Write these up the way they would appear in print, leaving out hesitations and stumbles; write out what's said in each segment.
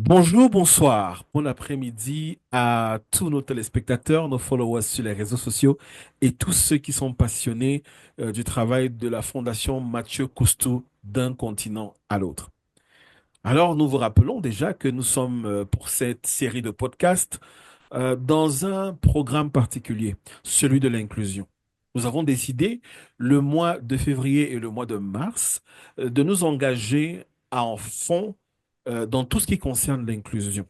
Bonjour, bonsoir, bon après-midi à tous nos téléspectateurs, nos followers sur les réseaux sociaux et tous ceux qui sont passionnés du travail de la Fondation Mathieu Coustou d'un continent à l'autre. Alors, nous vous rappelons déjà que nous sommes pour cette série de podcasts dans un programme particulier, celui de l'inclusion. Nous avons décidé le mois de février et le mois de mars de nous engager en fond dans tout ce qui concerne l'inclusion.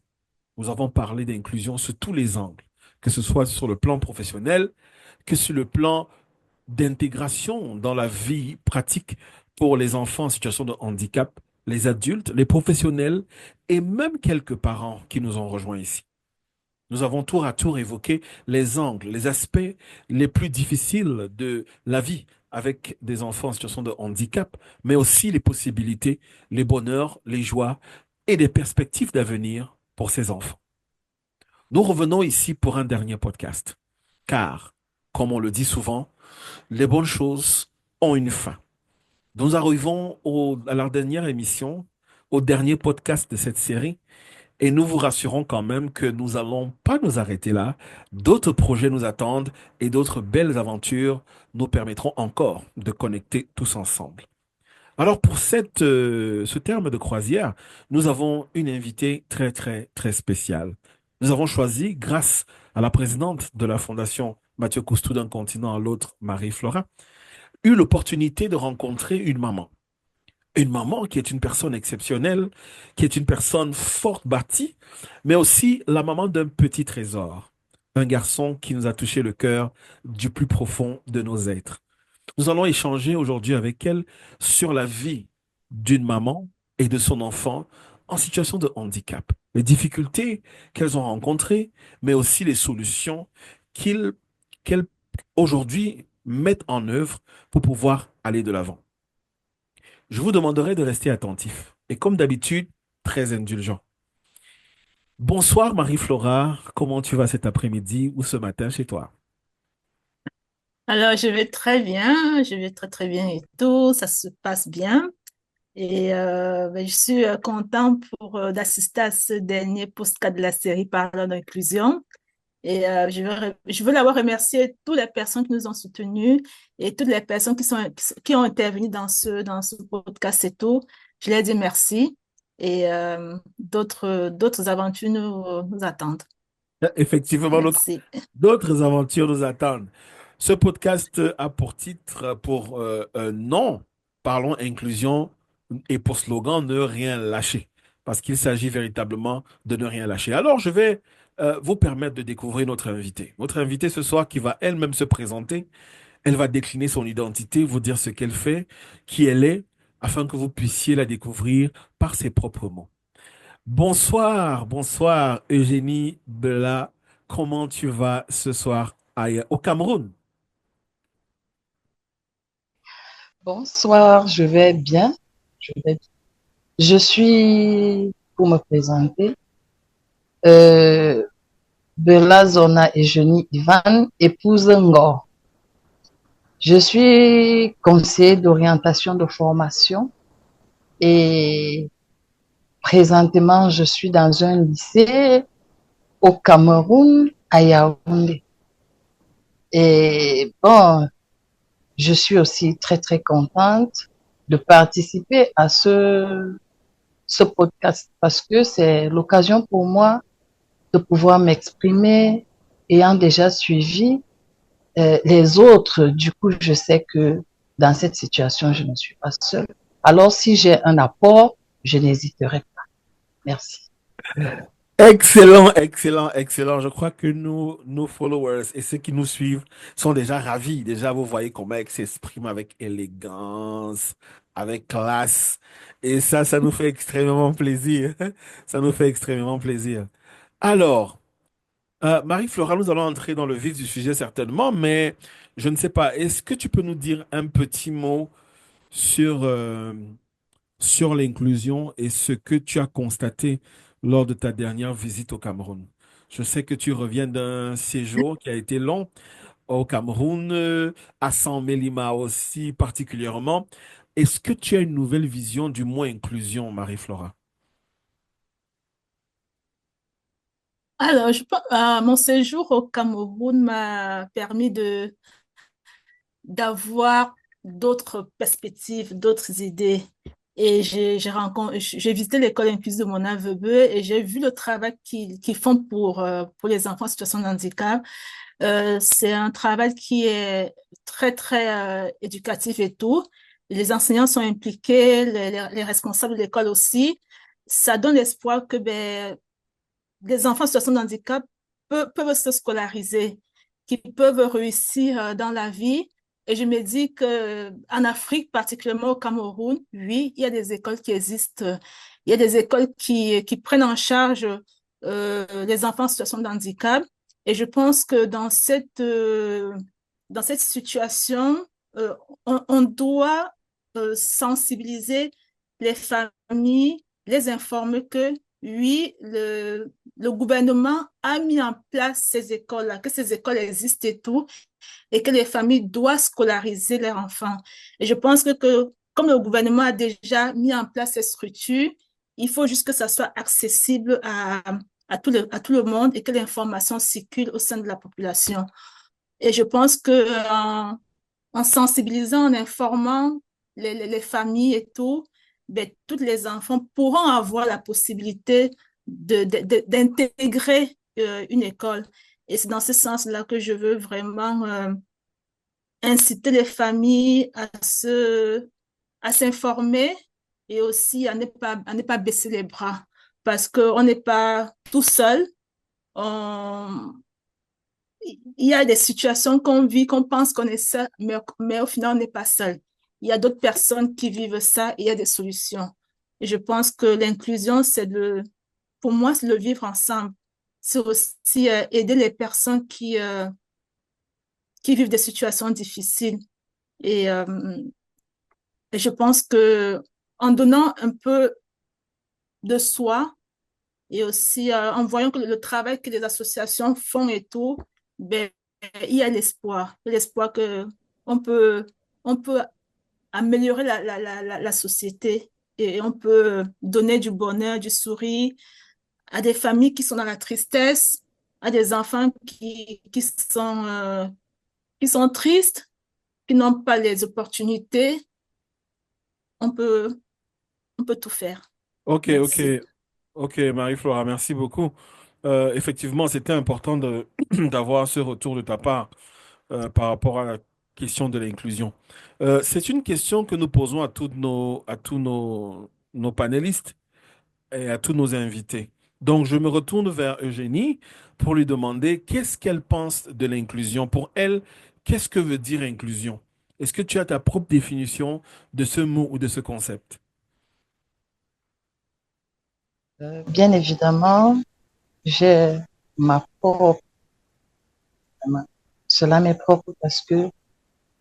Nous avons parlé d'inclusion sous tous les angles, que ce soit sur le plan professionnel, que sur le plan d'intégration dans la vie pratique pour les enfants en situation de handicap, les adultes, les professionnels et même quelques parents qui nous ont rejoints ici. Nous avons tour à tour évoqué les angles, les aspects les plus difficiles de la vie avec des enfants en situation de handicap, mais aussi les possibilités, les bonheurs, les joies et des perspectives d'avenir pour ces enfants. Nous revenons ici pour un dernier podcast, car, comme on le dit souvent, les bonnes choses ont une fin. Nous arrivons à la dernière émission, au dernier podcast de cette série, et nous vous rassurons quand même que nous n'allons pas nous arrêter là. D'autres projets nous attendent et d'autres belles aventures nous permettront encore de connecter tous ensemble. Alors pour ce terme de croisière, nous avons une invitée très très très spéciale. Nous avons choisi, grâce à la présidente de la Fondation Mathieu Coustou d'un continent à l'autre, Marie-Flora, eu l'opportunité de rencontrer une maman. Une maman qui est une personne exceptionnelle, qui est une personne forte bâtie, mais aussi la maman d'un petit trésor. Un garçon qui nous a touché le cœur du plus profond de nos êtres. Nous allons échanger aujourd'hui avec elle sur la vie d'une maman et de son enfant en situation de handicap, les difficultés qu'elles ont rencontrées, mais aussi les solutions qu'ils, qu'elles aujourd'hui mettent en œuvre pour pouvoir aller de l'avant. Je vous demanderai de rester attentif et comme d'habitude, très indulgent. Bonsoir Marie-Flora, comment tu vas cet après-midi ou ce matin chez toi? Alors, je vais très bien, je vais très très bien et tout, ça se passe bien. Je suis content d'assister à ce dernier podcast de la série Parlons d'inclusion. Je veux d'abord remercier toutes les personnes qui nous ont soutenus et toutes les personnes qui ont intervenu dans ce podcast et tout. Je leur dis merci d'autres aventures nous attendent. Effectivement, Merci. d'autres aventures nous attendent. Ce podcast a pour titre, pour nom, Parlons inclusion et pour slogan, ne rien lâcher. Parce qu'il s'agit véritablement de ne rien lâcher. Alors, je vais vous permettre de découvrir notre invitée. Notre invitée ce soir qui va elle-même se présenter. Elle va décliner son identité, vous dire ce qu'elle fait, qui elle est, afin que vous puissiez la découvrir par ses propres mots. Bonsoir, bonsoir Eugénie Bella. Comment tu vas ce soir au Cameroun? Bonsoir, je vais bien. Je vais bien. Je suis, pour me présenter, euh, Bella Zona et Eugénie Ivan, épouse Ngor. Je suis conseiller d'orientation de formation et présentement, je suis dans un lycée au Cameroun, à Yaoundé. Et bon, je suis aussi très, très contente de participer à ce podcast parce que c'est l'occasion pour moi de pouvoir m'exprimer ayant déjà suivi les autres. Du coup, je sais que dans cette situation, je ne suis pas seule. Alors, si j'ai un apport, je n'hésiterai pas. Merci. Excellent, excellent, excellent. Je crois que nos followers et ceux qui nous suivent sont déjà ravis. Déjà, vous voyez comment elle s'exprime avec élégance, avec classe. Et ça nous fait extrêmement plaisir. Ça nous fait extrêmement plaisir. Alors, Marie-Flora, nous allons entrer dans le vif du sujet certainement, mais je ne sais pas, est-ce que tu peux nous dire un petit mot sur, sur l'inclusion et ce que tu as constaté lors de ta dernière visite au Cameroun? Je sais que tu reviens d'un séjour qui a été long au Cameroun, à San Mélima aussi particulièrement. Est-ce que tu as une nouvelle vision du mot inclusion, Marie-Flora? Alors, mon séjour au Cameroun m'a permis d'avoir d'autres perspectives, d'autres idées. Et j'ai visité l'école inclusive de mon neveu et j'ai vu le travail qu'ils font pour les enfants en situation de handicap. C'est un travail qui est très éducatif et tout. Les enseignants sont impliqués, les responsables de l'école aussi. Ça donne l'espoir que les enfants en situation de handicap peuvent se scolariser, qu'ils peuvent réussir dans la vie. Et je me dis qu'en Afrique, particulièrement au Cameroun, oui, il y a des écoles qui existent. Il y a des écoles qui prennent en charge les enfants en situation de handicap. Et je pense que dans cette situation, euh, on doit sensibiliser les familles, les informer que oui, le gouvernement a mis en place ces écoles-là, que ces écoles existent et tout, et que les familles doivent scolariser leurs enfants. Et je pense que comme le gouvernement a déjà mis en place ces structures, il faut juste que ça soit accessible à tout le monde et que l'information circule au sein de la population. Et je pense en sensibilisant, en informant les familles et tout, ben, tous les enfants pourront avoir la possibilité d'intégrer une école. Et c'est dans ce sens-là que je veux vraiment inciter les familles à s'informer et aussi à ne pas baisser les bras parce qu'on n'est pas tout seul. On, il y a des situations qu'on vit, qu'on pense qu'on est seul, mais au final, on n'est pas seul. Il y a d'autres personnes qui vivent ça et il y a des solutions. Et je pense que l'inclusion, pour moi, c'est le vivre ensemble. C'est aussi aider les personnes qui vivent des situations difficiles. Et, euh, et je pense que en donnant un peu de soi et aussi en voyant que le travail que les associations font et tout, ben, il y a l'espoir que on peut, on peut améliorer la société et on peut donner du bonheur, du sourire à des familles qui sont dans la tristesse, à des enfants qui sont tristes, qui n'ont pas les opportunités. On peut, on peut tout faire. Ok, ok, Merci. ok, Marie-Flora, merci beaucoup. Effectivement, c'était important d'avoir ce retour de ta part par rapport à la question de l'inclusion. C'est une question que nous posons à tous nos panélistes et à tous nos invités. Donc, je me retourne vers Eugénie pour lui demander qu'est-ce qu'elle pense de l'inclusion. Pour elle, qu'est-ce que veut dire inclusion? Est-ce que tu as ta propre définition de ce mot ou de ce concept? Bien évidemment, j'ai ma propre, cela m'est propre parce que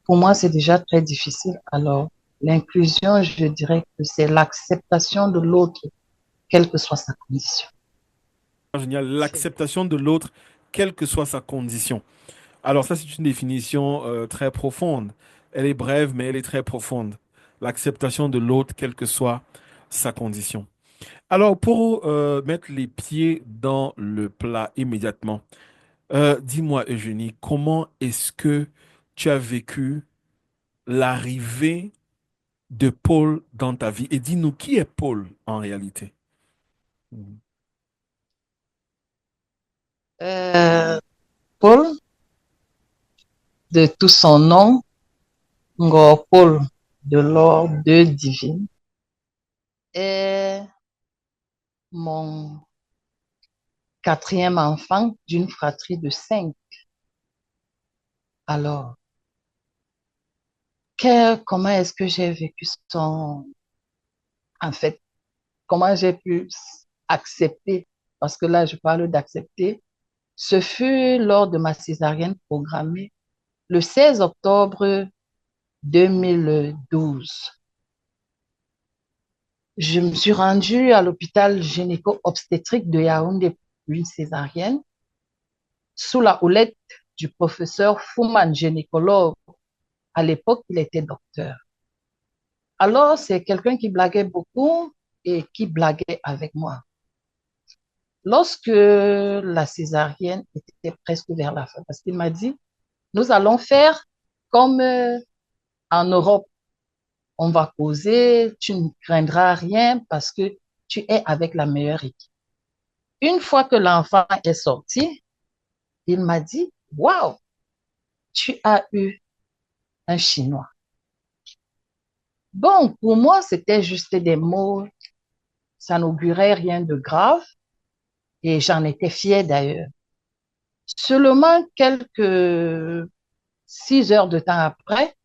pour moi, c'est déjà très difficile. Alors, l'inclusion, je dirais que c'est l'acceptation de l'autre, quelle que soit sa condition. Génial, C'est l'acceptation de l'autre, quelle que soit sa condition. Alors ça, c'est une définition très profonde. Elle est brève, mais elle est très profonde. L'acceptation de l'autre, quelle que soit sa condition. Alors, pour mettre les pieds dans le plat immédiatement, dis-moi, Eugénie, comment est-ce que tu as vécu l'arrivée de Paul dans ta vie? Et dis-nous, qui est Paul en réalité? Mhm. Paul, de tout son nom, Ngor Paul, de l'ordre divine, est mon quatrième enfant d'une fratrie de 5. Alors, comment est-ce que j'ai vécu en fait, comment j'ai pu accepter, parce que là, je parle d'accepter, ce fut lors de ma césarienne programmée le 16 octobre 2012. Je me suis rendue à l'hôpital gynéco-obstétrique de Yaoundé pour une césarienne sous la houlette du professeur Fouman, gynécologue. À l'époque, il était docteur. Alors, c'est quelqu'un qui blaguait beaucoup et qui blaguait avec moi. Lorsque la césarienne était presque vers la fin, parce qu'il m'a dit, nous allons faire comme en Europe. On va causer, tu ne craindras rien parce que tu es avec la meilleure équipe. Une fois que l'enfant est sorti, il m'a dit, waouh, tu as eu un Chinois. Bon, pour moi, c'était juste des mots, ça n'augurait rien de grave et j'en étais fière d'ailleurs. Seulement quelques 6 heures de temps après,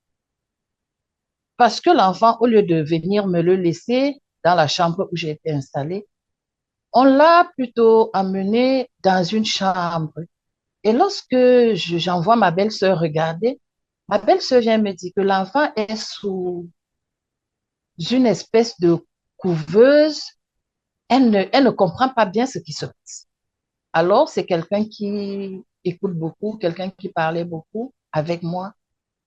parce que l'enfant, au lieu de venir me le laisser dans la chambre où j'étais installée, on l'a plutôt amené dans une chambre. Et lorsque j'envoie ma belle-sœur regarder, ma belle-sœur vient me dire que l'enfant est sous une espèce de couveuse. Elle ne comprend pas bien ce qui se passe. Alors, c'est quelqu'un qui écoute beaucoup, quelqu'un qui parlait beaucoup avec moi.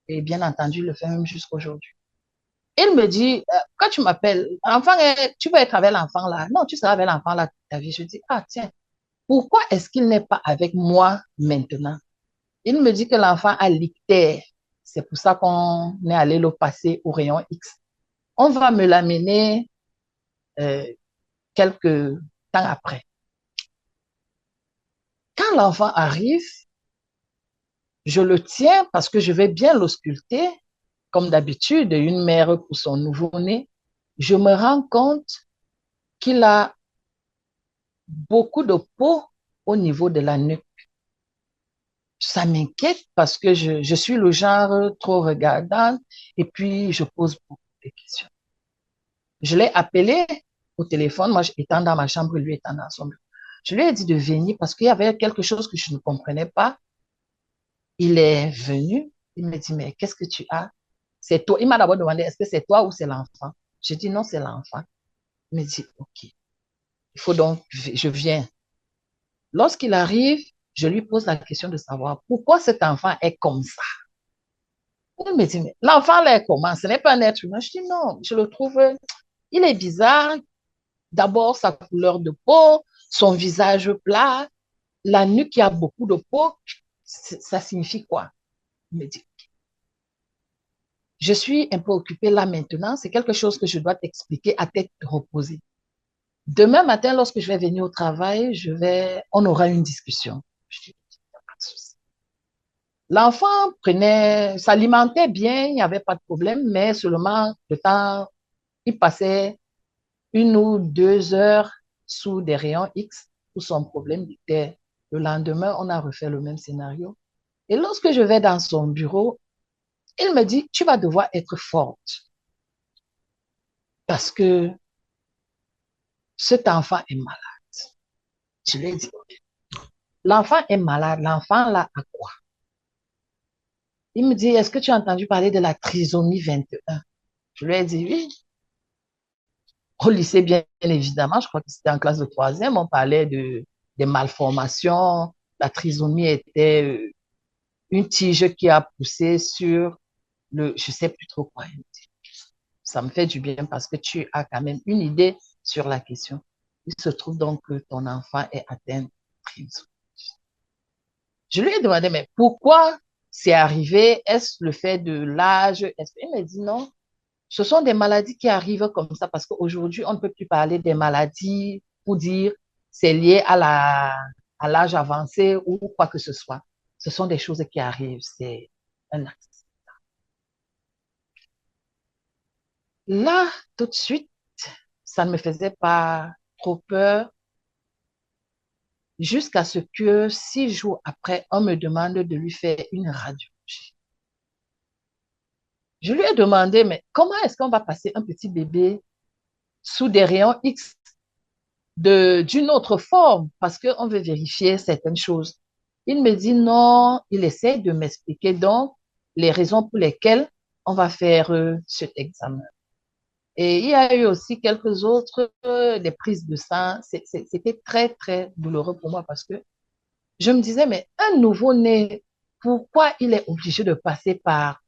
Et bien entendu, il le fait même jusqu'aujourd'hui. Il me dit, quand tu m'appelles, enfant, tu vas être avec l'enfant là. Non, tu seras avec l'enfant là toute ta vie. Je dis, ah tiens, pourquoi est-ce qu'il n'est pas avec moi maintenant? Il me dit que l'enfant a l'ictère. C'est pour ça qu'on est allé le passer au rayon X. On va me l'amener euh, quelques temps après. Quand l'enfant arrive, je le tiens parce que je vais bien l'ausculter, comme d'habitude, une mère pour son nouveau-né. Je me rends compte qu'il a beaucoup de peau au niveau de la nuque. Ça m'inquiète parce que je suis le genre trop regardante et puis je pose beaucoup de questions. Je l'ai appelé au téléphone, moi étant dans ma chambre, lui étant dans son bureau. Je lui ai dit de venir parce qu'il y avait quelque chose que je ne comprenais pas. Il est venu, il me dit, mais qu'est-ce que tu as? C'est toi. Il m'a d'abord demandé, est-ce que c'est toi ou c'est l'enfant? J'ai dit, non, c'est l'enfant. Il me dit, OK. Il faut donc, je viens. Lorsqu'il arrive, je lui pose la question de savoir pourquoi cet enfant est comme ça. Il me dit, mais l'enfant là est comment? Ce n'est pas un être humain. Je dis, non, je le trouve, il est bizarre. D'abord, sa couleur de peau, son visage plat, la nuque qui a beaucoup de peau, ça signifie quoi? Il me dit, je suis un peu occupée là maintenant, c'est quelque chose que je dois t'expliquer à tête reposée. Demain matin, lorsque je vais venir au travail, on aura une discussion. Je dis, pas de souci. L'enfant s'alimentait bien, il n'y avait pas de problème, mais seulement le temps, il passait 1 ou 2 heures sous des rayons X pour son problème était le lendemain, on a refait le même scénario. Et lorsque je vais dans son bureau, il me dit, tu vas devoir être forte parce que cet enfant est malade. Je lui ai dit, l'enfant est malade, l'enfant là a quoi? Il me dit, est-ce que tu as entendu parler de la trisomie 21? Je lui ai dit, oui. Au lycée, bien évidemment, je crois que c'était en classe de troisième, on parlait des malformations. La trisomie était une tige qui a poussé sur je sais plus trop quoi. Ça me fait du bien parce que tu as quand même une idée sur la question. Il se trouve donc que ton enfant est atteint de trisomie. Je lui ai demandé, mais pourquoi c'est arrivé? Est-ce le fait de l'âge? Il m'a dit non. Ce sont des maladies qui arrivent comme ça parce qu'aujourd'hui, on ne peut plus parler des maladies pour dire c'est lié à l'âge avancé ou quoi que ce soit. Ce sont des choses qui arrivent. C'est un accident. Là, tout de suite, ça ne me faisait pas trop peur jusqu'à ce que 6 jours après, on me demande de lui faire une radiologie. Je lui ai demandé, mais comment est-ce qu'on va passer un petit bébé sous des rayons X d'une autre forme parce qu'on veut vérifier certaines choses. Il me dit non, il essaie de m'expliquer donc les raisons pour lesquelles on va faire cet examen. Et il y a eu aussi quelques autres, des prises de sang. C'était très, très douloureux pour moi parce que je me disais, mais un nouveau-né, pourquoi il est obligé de passer par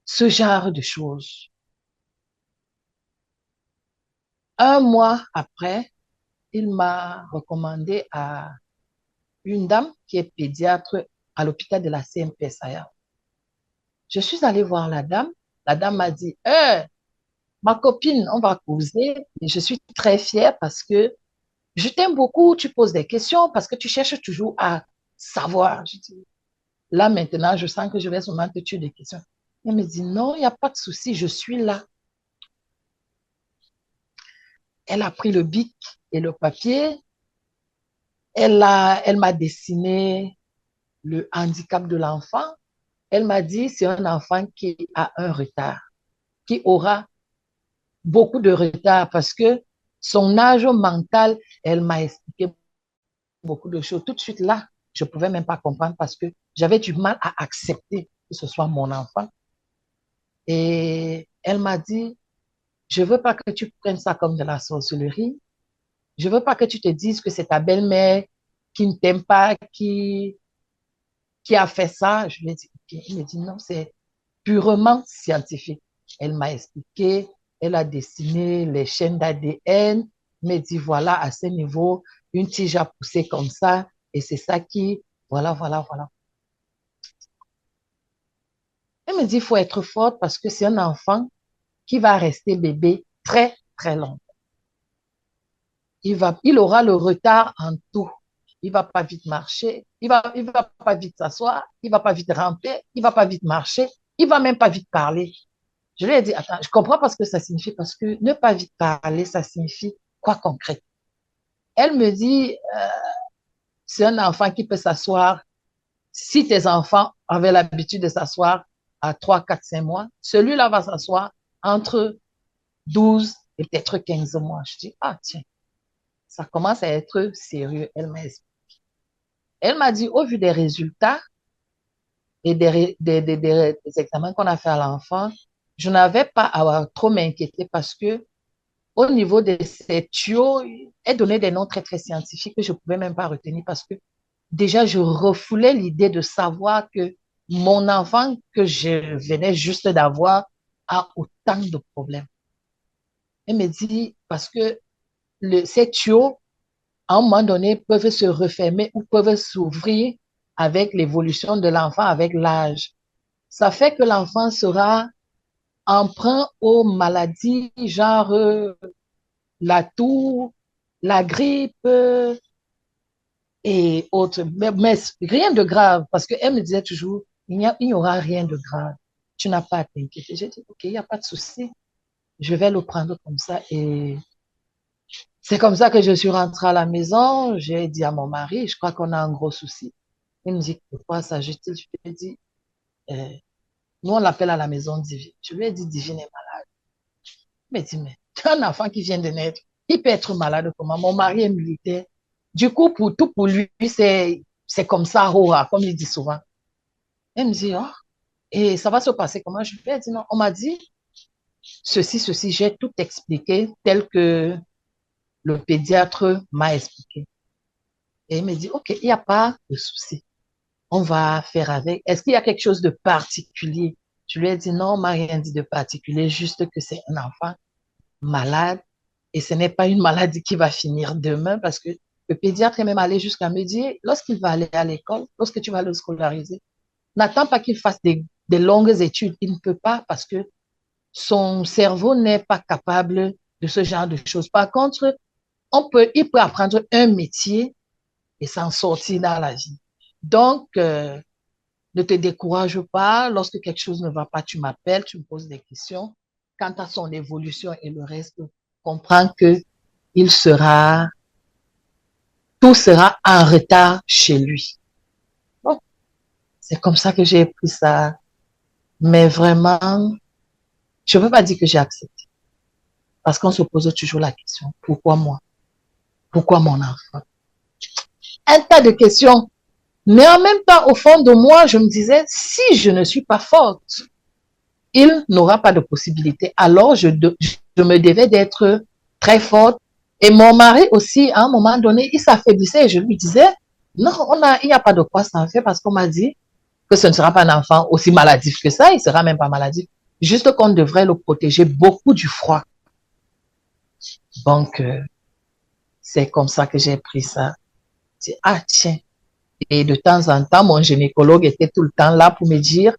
ce genre de choses? Un mois après, il m'a recommandé à une dame qui est pédiatre à l'hôpital de la CMP Saya. Je suis allée voir la dame. La dame m'a dit, ma copine, on va causer. Et je suis très fière parce que je t'aime beaucoup, tu poses des questions parce que tu cherches toujours à savoir. Je dis, là, maintenant, je sens que je vais seulement te tuer des questions. Elle me dit, non, il n'y a pas de souci, je suis là. Elle a pris le bic et le papier. Elle m'a dessiné le handicap de l'enfant. Elle m'a dit, c'est un enfant qui a un retard, qui aura beaucoup de retard parce que son âge mental, elle m'a expliqué beaucoup de choses. Tout de suite là, je ne pouvais même pas comprendre parce que j'avais du mal à accepter que ce soit mon enfant. Et elle m'a dit, je ne veux pas que tu prennes ça comme de la sorcellerie. Je ne veux pas que tu te dises que c'est ta belle-mère qui ne t'aime pas, qui a fait ça. Je lui ai dit, ok. Il me dit, non, c'est purement scientifique. Elle m'a expliqué, elle a dessiné les chaînes d'ADN, m'a dit, voilà, à ce niveau, une tige a poussé comme ça, et c'est ça qui, voilà. Elle me dit, il faut être forte parce que c'est un enfant qui va rester bébé très, très longtemps. Il aura le retard en tout. Il va pas vite marcher, il va pas vite s'asseoir, il va pas vite ramper, il va pas vite marcher, il va même pas vite parler. Je lui ai dit, attends, je comprends pas ce que ça signifie parce que ne pas vite parler, ça signifie quoi concret? Elle me dit, c'est un enfant qui peut s'asseoir. Si tes enfants avaient l'habitude de s'asseoir à 3, 4, 5 mois, celui-là va s'asseoir entre 12 et peut-être 15 mois. Je dis, ah tiens, ça commence à être sérieux. Elle m'a dit, au vu des résultats et des examens qu'on a fait à l'enfant, je n'avais pas à trop m'inquiéter parce que au niveau de ces tuyaux, elle donnait des noms très, très scientifiques que je ne pouvais même pas retenir parce que déjà, je refoulais l'idée de savoir que mon enfant que je venais juste d'avoir a autant de problèmes. Elle me dit, parce que ces tuyaux, à un moment donné, peuvent se refermer ou peuvent s'ouvrir avec l'évolution de l'enfant, avec l'âge. Ça fait que l'enfant sera emprunt aux maladies, genre la toux, la grippe et autres. Mais rien de grave, parce qu'elle me disait toujours, il n'y aura rien de grave. Tu n'as pas à t'inquiéter. J'ai dit, OK, il n'y a pas de souci. Je vais le prendre comme ça. Et c'est comme ça que je suis rentrée à la maison. J'ai dit à mon mari, je crois qu'on a un gros souci. Il me dit, pourquoi ça? Je lui ai dit, nous, on l'appelle à la maison Divine. Je lui ai dit, Divine est malade. Il m'a dit, mais tu as un enfant qui vient de naître. Il peut être malade comment? Mon mari est militaire. Du coup, pour lui, c'est comme ça, comme il dit souvent. Elle me dit, oh, et ça va se passer comment? Je lui ai dit, non, on m'a dit, ceci, j'ai tout expliqué tel que le pédiatre m'a expliqué. Et il me dit, OK, il n'y a pas de souci. On va faire avec. Est-ce qu'il y a quelque chose de particulier? Je lui ai dit, non, on m'a rien dit de particulier, juste que c'est un enfant malade et ce n'est pas une maladie qui va finir demain parce que le pédiatre est même allé jusqu'à me dire, lorsqu'il va aller à l'école, lorsque tu vas le scolariser, n'attends pas qu'il fasse des longues études. Il ne peut pas parce que son cerveau n'est pas capable de ce genre de choses. Par contre, il peut apprendre un métier et s'en sortir dans la vie. Donc, ne te décourage pas. Lorsque quelque chose ne va pas, tu m'appelles, tu me poses des questions. Quant à son évolution et le reste, comprends que tout sera en retard chez lui. Bon, c'est comme ça que j'ai pris ça. Mais vraiment, je ne peux pas dire que j'ai accepté. Parce qu'on se pose toujours la question, pourquoi moi? Pourquoi mon enfant? Un tas de questions. Mais en même temps, au fond de moi, je me disais, si je ne suis pas forte, il n'aura pas de possibilité. Alors, je me devais d'être très forte. Et mon mari aussi, à un moment donné, il s'affaiblissait et je lui disais, non, il n'y a pas de quoi s'en faire parce qu'on m'a dit que ce ne sera pas un enfant aussi maladif que ça, il sera même pas maladif. Juste qu'on devrait le protéger beaucoup du froid. Donc, c'est comme ça que j'ai pris ça. J'ai dit, ah tiens. Et de temps en temps, mon gynécologue était tout le temps là pour me dire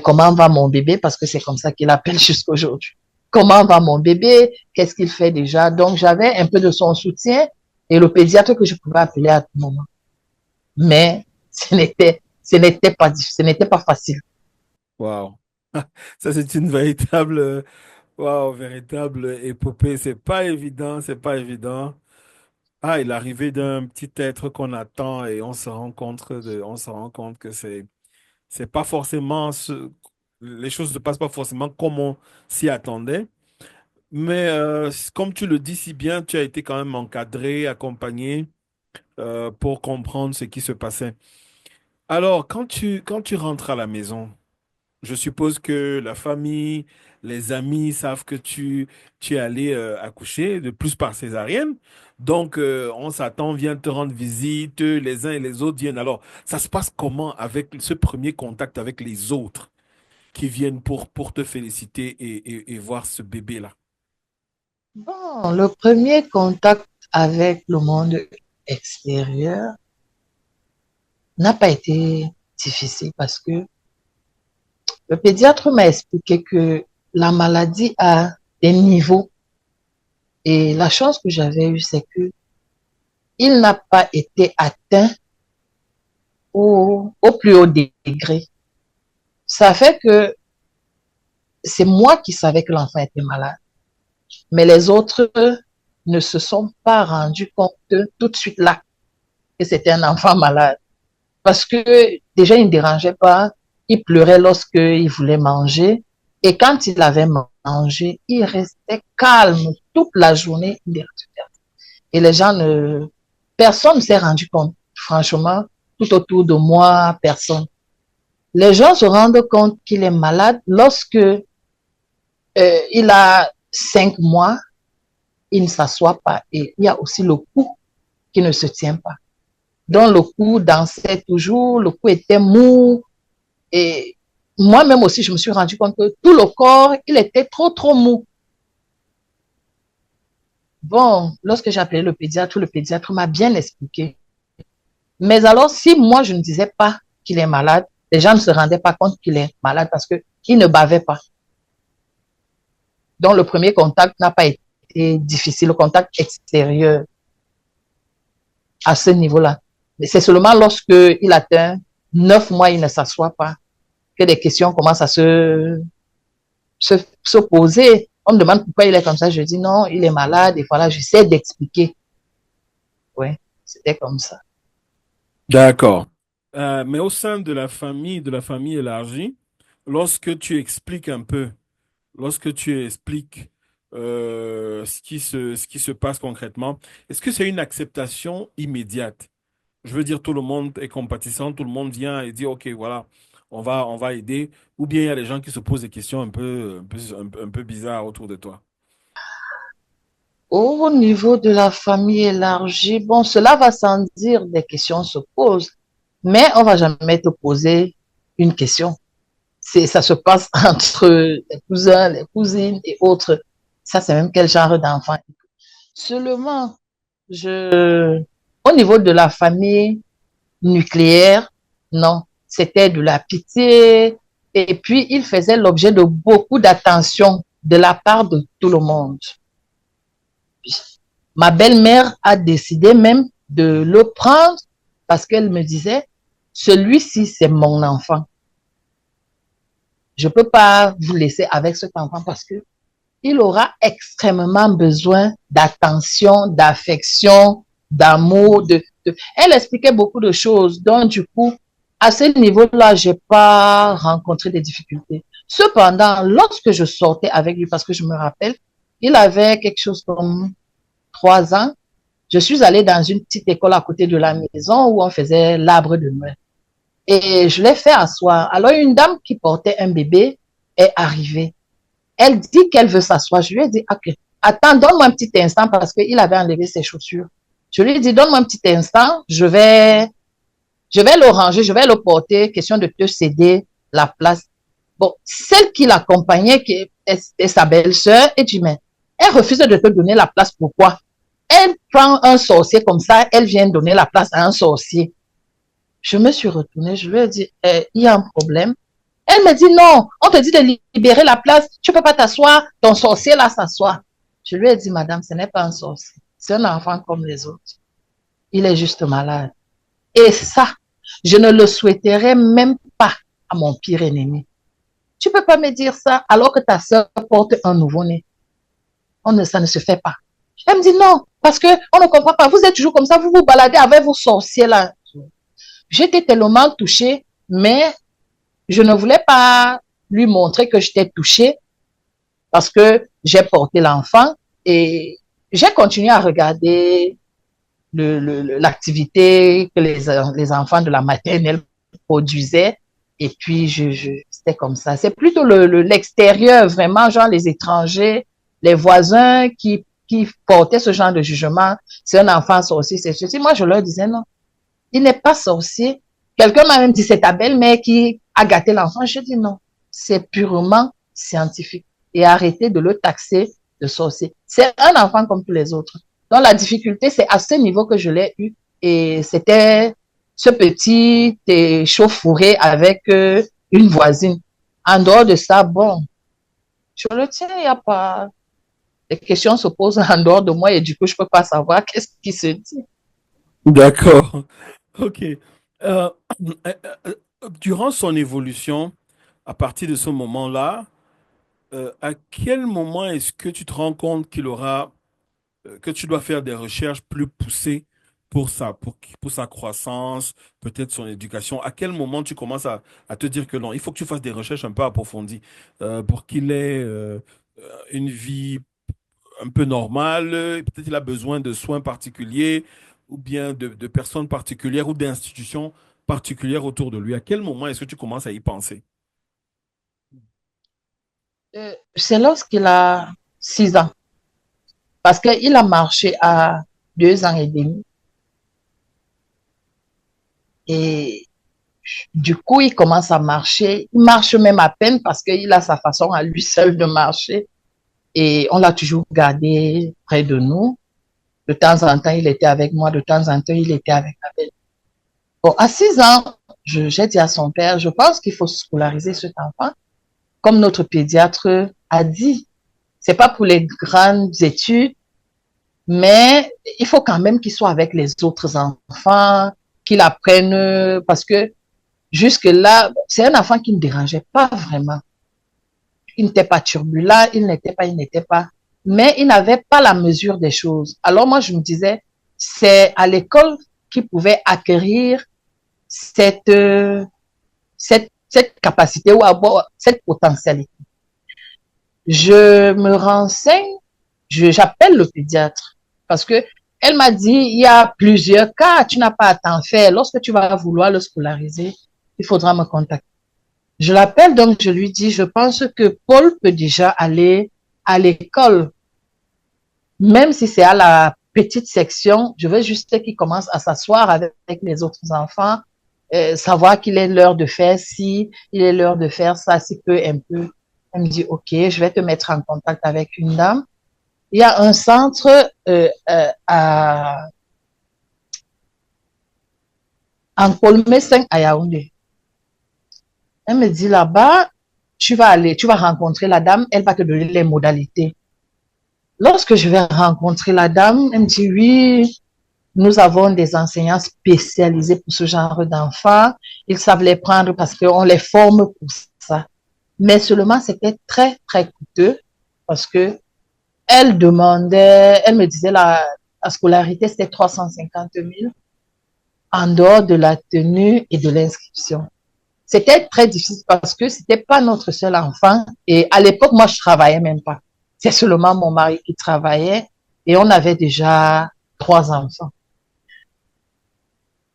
comment va mon bébé, parce que c'est comme ça qu'il appelle jusqu'aujourd'hui. Comment va mon bébé? Qu'est-ce qu'il fait déjà? Donc, j'avais un peu de son soutien et le pédiatre que je pouvais appeler à tout moment. Mais ce n'était pas facile. Waouh. Ça, c'est une véritable, waouh, véritable épopée. C'est pas évident, c'est pas évident. Ah, il arrivait d'un petit être qu'on attend et on se rend compte que c'est pas forcément les choses ne passent pas forcément comme on s'y attendait. Mais comme tu le dis si bien, tu as été quand même encadré, accompagné pour comprendre ce qui se passait. Alors, quand tu rentres à la maison, je suppose que la famille, les amis savent que tu es allé accoucher de plus par césarienne. Donc, on s'attend, vient te rendre visite, les uns et les autres viennent. Alors, ça se passe comment avec ce premier contact avec les autres qui viennent pour te féliciter et voir ce bébé-là? Bon, le premier contact avec le monde extérieur n'a pas été difficile parce que le pédiatre m'a expliqué que la maladie a des niveaux et la chance que j'avais eue, c'est que il n'a pas été atteint au plus haut degré. Ça fait que c'est moi qui savais que l'enfant était malade, mais les autres ne se sont pas rendus compte tout de suite là que c'était un enfant malade. Parce que déjà, il ne dérangeait pas, il pleurait lorsqu'il voulait manger, et quand il avait mangé, il restait calme toute la journée. Et les gens personne ne s'est rendu compte. Franchement, tout autour de moi, personne. Les gens se rendent compte qu'il est malade lorsque il a 5 mois, il ne s'assoit pas, et il y a aussi le cou qui ne se tient pas. Donc le cou dansait toujours, le cou était mou, et moi-même aussi, je me suis rendu compte que tout le corps, il était trop mou. Bon, lorsque j'ai appelé le pédiatre m'a bien expliqué. Mais alors, si moi, je ne disais pas qu'il est malade, les gens ne se rendaient pas compte qu'il est malade parce qu'il ne bavait pas. Donc, le premier contact n'a pas été difficile, le contact extérieur à ce niveau-là. Mais c'est seulement lorsque il atteint 9 mois, il ne s'assoit pas, que des questions commencent à se poser. On me demande pourquoi il est comme ça. Je dis non, il est malade. Et voilà, j'essaie d'expliquer. Ouais, c'était comme ça. D'accord. Mais au sein de la famille élargie, lorsque tu expliques un peu, lorsque tu expliques ce qui se passe concrètement, est-ce que c'est une acceptation immédiate? Je veux dire, tout le monde est compatissant, tout le monde vient et dit, OK, voilà, on va aider. Ou bien il y a des gens qui se posent des questions un peu bizarres autour de toi. Au niveau de la famille élargie, bon, cela va sans dire, des questions se posent, mais on va jamais te poser une question. Ça se passe entre les cousins, les cousines et autres. Ça, c'est même quel genre d'enfant. Seulement, au niveau de la famille nucléaire, non, c'était de la pitié. Et puis, il faisait l'objet de beaucoup d'attention de la part de tout le monde. Ma belle-mère a décidé même de le prendre parce qu'elle me disait, celui-ci, c'est mon enfant. Je ne peux pas vous laisser avec cet enfant parce que il aura extrêmement besoin d'attention, d'affection, d'amour. Elle expliquait beaucoup de choses. Donc, du coup, à ce niveau-là, j'ai pas rencontré des difficultés. Cependant, lorsque je sortais avec lui, parce que je me rappelle, il avait quelque chose comme 3 ans. Je suis allée dans une petite école à côté de la maison où on faisait l'arbre de Noël. Et je l'ai fait asseoir. Alors, une dame qui portait un bébé est arrivée. Elle dit qu'elle veut s'asseoir. Je lui ai dit, ok, attends, donne-moi un petit instant parce qu'il avait enlevé ses chaussures. Je lui ai dit, donne-moi un petit instant, je vais le ranger, je vais le porter, question de te céder la place. Bon, celle qui l'accompagnait, qui est sa belle-sœur, et dit, mais elle refuse de te donner la place, pourquoi? elle prend un sorcier comme ça, elle vient donner la place à un sorcier. Je me suis retournée, je lui ai dit, il y a un problème. Elle me dit, non, on te dit de libérer la place, tu peux pas t'asseoir, ton sorcier là s'assoit. Je lui ai dit, madame, ce n'est pas un sorcier, c'est un enfant comme les autres. Il est juste malade. Et ça, je ne le souhaiterais même pas à mon pire ennemi. Tu peux pas me dire ça alors que ta soeur porte un nouveau-né. Ça ne se fait pas. Elle me dit non, parce que on ne comprend pas. Vous êtes toujours comme ça, vous vous baladez avec vos sorciers là. J'étais tellement touchée, mais je ne voulais pas lui montrer que j'étais touchée parce que j'ai porté l'enfant et j'ai continué à regarder l'activité que les enfants de la maternelle produisaient. Et puis, c'était comme ça. C'est plutôt l'extérieur, vraiment, genre les étrangers, les voisins qui portaient ce genre de jugement. C'est un enfant sorcier, c'est ceci. Moi, je leur disais non. Il n'est pas sorcier. Quelqu'un m'a même dit, c'est ta belle-mère qui a gâté l'enfant. Je dis non. C'est purement scientifique. Et arrêtez de le taxer de sorcier. C'est un enfant comme tous les autres. Donc, la difficulté, c'est à ce niveau que je l'ai eu. Et c'était ce petit échauffouré avec une voisine. En dehors de ça, bon, je le tiens, il n'y a pas... Les questions se posent en dehors de moi et du coup, je ne peux pas savoir qu'est-ce qui se dit. D'accord. Ok. Euh, Durant son évolution, à partir de ce moment-là, à quel moment est-ce que tu te rends compte que tu dois faire des recherches plus poussées pour sa croissance, peut-être son éducation? À quel moment tu commences à te dire que non, il faut que tu fasses des recherches un peu approfondies pour qu'il ait une vie un peu normale, peut-être il a besoin de soins particuliers ou bien de personnes particulières ou d'institutions particulières autour de lui. À quel moment est-ce que tu commences à y penser? C'est lorsqu'il a 6 ans. Parce qu'il a marché à 2 ans et demi. Et du coup, il commence à marcher. Il marche même à peine parce qu'il a sa façon à lui seul de marcher. Et on l'a toujours gardé près de nous. De temps en temps, il était avec moi. De temps en temps, il était avec ma belle. Bon, à 6 ans, j'ai dit à son père, je pense qu'il faut scolariser cet enfant. Comme notre pédiatre a dit, c'est pas pour les grandes études, mais il faut quand même qu'il soit avec les autres enfants, qu'il apprenne, parce que jusque-là, c'est un enfant qui ne dérangeait pas vraiment. Il n'était pas turbulent, il n'était pas. Mais il n'avait pas la mesure des choses. Alors moi, je me disais, c'est à l'école qu'il pouvait acquérir cette, cette capacité ou avoir cette potentialité. Je me renseigne, j'appelle le pédiatre parce que elle m'a dit, il y a plusieurs cas, tu n'as pas à t'en faire. Lorsque tu vas vouloir le scolariser, il faudra me contacter. Je l'appelle, donc je lui dis, je pense que Paul peut déjà aller à l'école. Même si c'est à la petite section, je veux juste qu'il commence à s'asseoir avec les autres enfants, savoir qu'il est l'heure de faire ci, il est l'heure de faire ça, si peu, un peu. Elle me dit, OK, je vais te mettre en contact avec une dame. Il y a un centre en Colmé 5 à Yaoundé. Elle me dit là-bas, tu vas rencontrer la dame, elle va te donner les modalités. Lorsque je vais rencontrer la dame, elle me dit oui, nous avons des enseignants spécialisés pour ce genre d'enfants. Ils savent les prendre parce qu'on les forme pour ça. Mais seulement, c'était très, très coûteux parce que elle me disait la scolarité, c'était 350 000 en dehors de la tenue et de l'inscription. C'était très difficile parce que c'était pas notre seul enfant. Et à l'époque, moi, je travaillais même pas. C'est seulement mon mari qui travaillait et on avait déjà 3 enfants.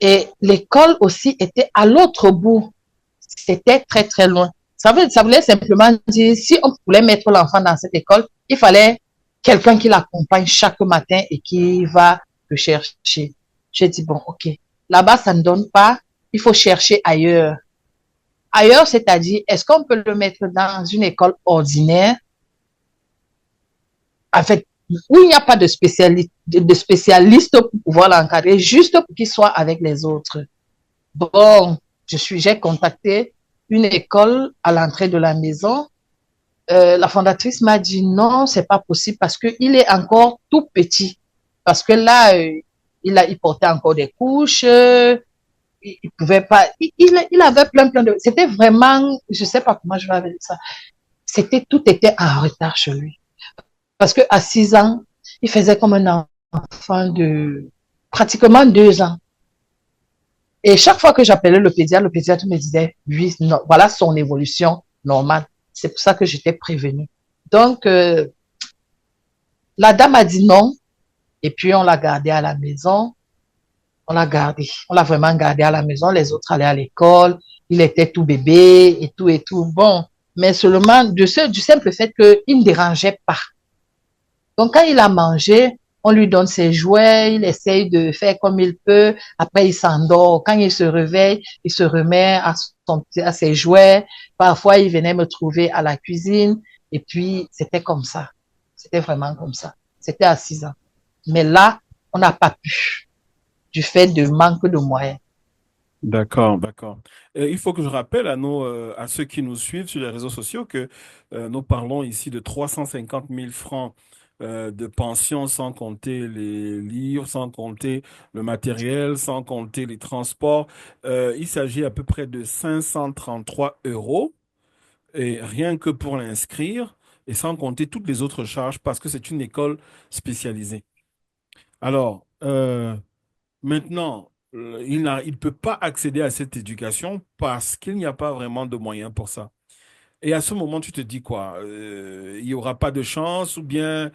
Et l'école aussi était à l'autre bout. C'était très, très loin. Ça voulait simplement dire, si on voulait mettre l'enfant dans cette école, il fallait quelqu'un qui l'accompagne chaque matin et qui va le chercher. J'ai dit, bon, OK. Là-bas, ça ne donne pas. Il faut chercher ailleurs. Ailleurs, c'est-à-dire, est-ce qu'on peut le mettre dans une école ordinaire avec où il n'y a pas de spécialiste pour pouvoir l'encadrer, juste pour qu'il soit avec les autres. Bon, j'ai contacté une école à l'entrée de la maison. La fondatrice m'a dit non, c'est pas possible parce que il est encore tout petit. Parce que là, il portait encore des couches, il pouvait pas, il avait plein de, c'était vraiment, je sais pas comment je vais dire ça. Tout était en retard chez lui. Parce que à 6 ans, il faisait comme un enfant de pratiquement 2 ans. Et chaque fois que j'appelais le pédiatre me disait, oui, non, voilà son évolution normale. C'est pour ça que j'étais prévenue. Donc, la dame a dit non. Et puis, on l'a gardé à la maison. On l'a gardé. On l'a vraiment gardé à la maison. Les autres allaient à l'école. Il était tout bébé et tout et tout. Bon. Mais seulement du simple fait qu'il ne dérangeait pas. Donc, quand il a mangé, on lui donne ses jouets, il essaye de faire comme il peut. Après, il s'endort. Quand il se réveille, il se remet à ses jouets. Parfois, il venait me trouver à la cuisine. Et puis, c'était comme ça. C'était vraiment comme ça. C'était à 6 ans. Mais là, on n'a pas pu, du fait de manque de moyens. D'accord, d'accord. Il faut que je rappelle à ceux qui nous suivent sur les réseaux sociaux que nous parlons ici de 350 000 francs de pension sans compter les livres, sans compter le matériel, sans compter les transports. Il s'agit à peu près de 533 euros et rien que pour l'inscrire et sans compter toutes les autres charges parce que c'est une école spécialisée. Alors, maintenant, il peut pas accéder à cette éducation parce qu'il n'y a pas vraiment de moyens pour ça. Et à ce moment, tu te dis quoi? Il n'y aura pas de chance ou bien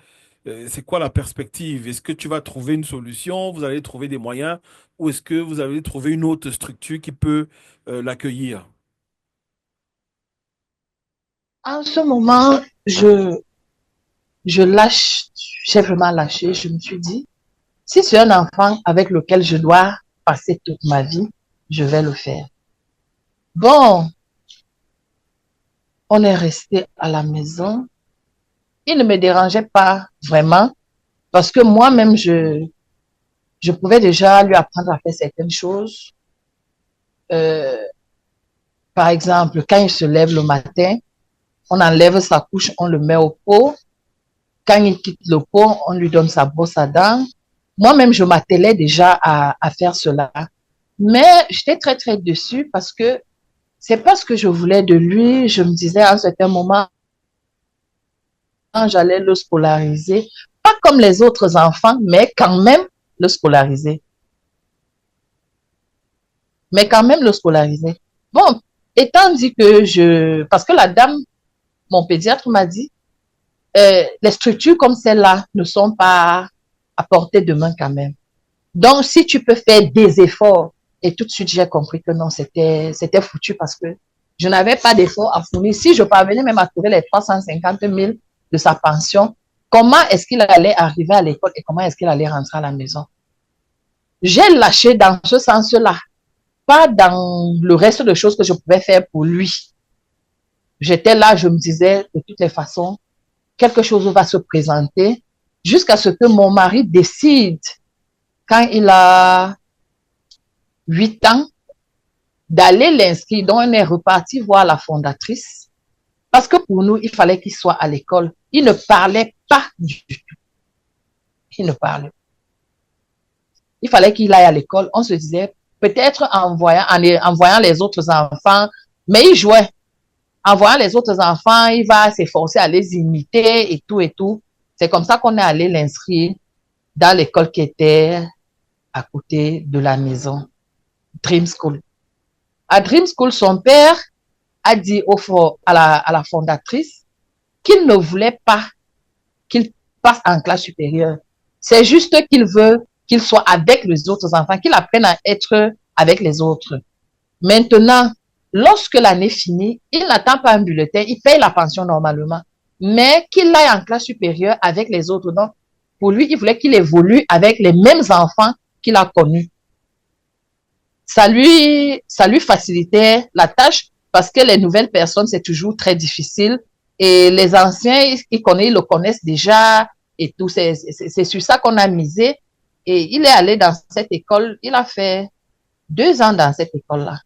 c'est quoi la perspective? Est-ce que tu vas trouver une solution? Vous allez trouver des moyens ou est-ce que vous allez trouver une autre structure qui peut l'accueillir? En ce moment, j'ai vraiment lâché. Je me suis dit, si c'est un enfant avec lequel je dois passer toute ma vie, je vais le faire. Bon, on est resté à la maison. Il ne me dérangeait pas vraiment parce que moi-même, je pouvais déjà lui apprendre à faire certaines choses. Euh, Par exemple, quand il se lève le matin, on enlève sa couche, on le met au pot. Quand il quitte le pot, on lui donne sa brosse à dents. Moi-même, je m'attelais déjà à faire cela. Mais j'étais très, très déçue parce que c'est pas ce que je voulais de lui. Je me disais à un certain moment, j'allais le scolariser. Pas comme les autres enfants, mais quand même le scolariser. Mais quand même le scolariser. Bon, étant dit que parce que la dame, mon pédiatre m'a dit, les structures comme celle-là ne sont pas à portée de main quand même. Donc, si tu peux faire des efforts, et tout de suite, j'ai compris que non, c'était foutu parce que je n'avais pas d'efforts à fournir. Si je parvenais même à trouver les 350 000 de sa pension, comment est-ce qu'il allait arriver à l'école et comment est-ce qu'il allait rentrer à la maison? J'ai lâché dans ce sens-là, pas dans le reste de choses que je pouvais faire pour lui. J'étais là, je me disais, de toutes les façons, quelque chose va se présenter jusqu'à ce que mon mari décide, quand il a 8 ans, d'aller l'inscrire. Donc, on est reparti voir la fondatrice parce que pour nous, il fallait qu'il soit à l'école. Il ne parlait pas du tout. Il ne parlait pas. Il fallait qu'il aille à l'école. On se disait, peut-être en voyant les autres enfants, mais il jouait. En voyant les autres enfants, il va s'efforcer à les imiter et tout et tout. C'est comme ça qu'on est allé l'inscrire dans l'école qui était à côté de la maison, Dream School. À Dream School, son père a dit à la fondatrice qu'il ne voulait pas qu'il passe en classe supérieure. C'est juste qu'il veut qu'il soit avec les autres enfants, qu'il apprenne à être avec les autres. Maintenant, lorsque l'année finit, il n'attend pas un bulletin, il paye la pension normalement, mais qu'il aille en classe supérieure avec les autres. Donc, pour lui, il voulait qu'il évolue avec les mêmes enfants qu'il a connus. Ça lui facilitait la tâche parce que les nouvelles personnes, c'est toujours très difficile. Et les anciens, ils le connaissent déjà et tout. C'est sur ça qu'on a misé. Et il est allé dans cette école. Il a fait 2 ans dans cette école-là.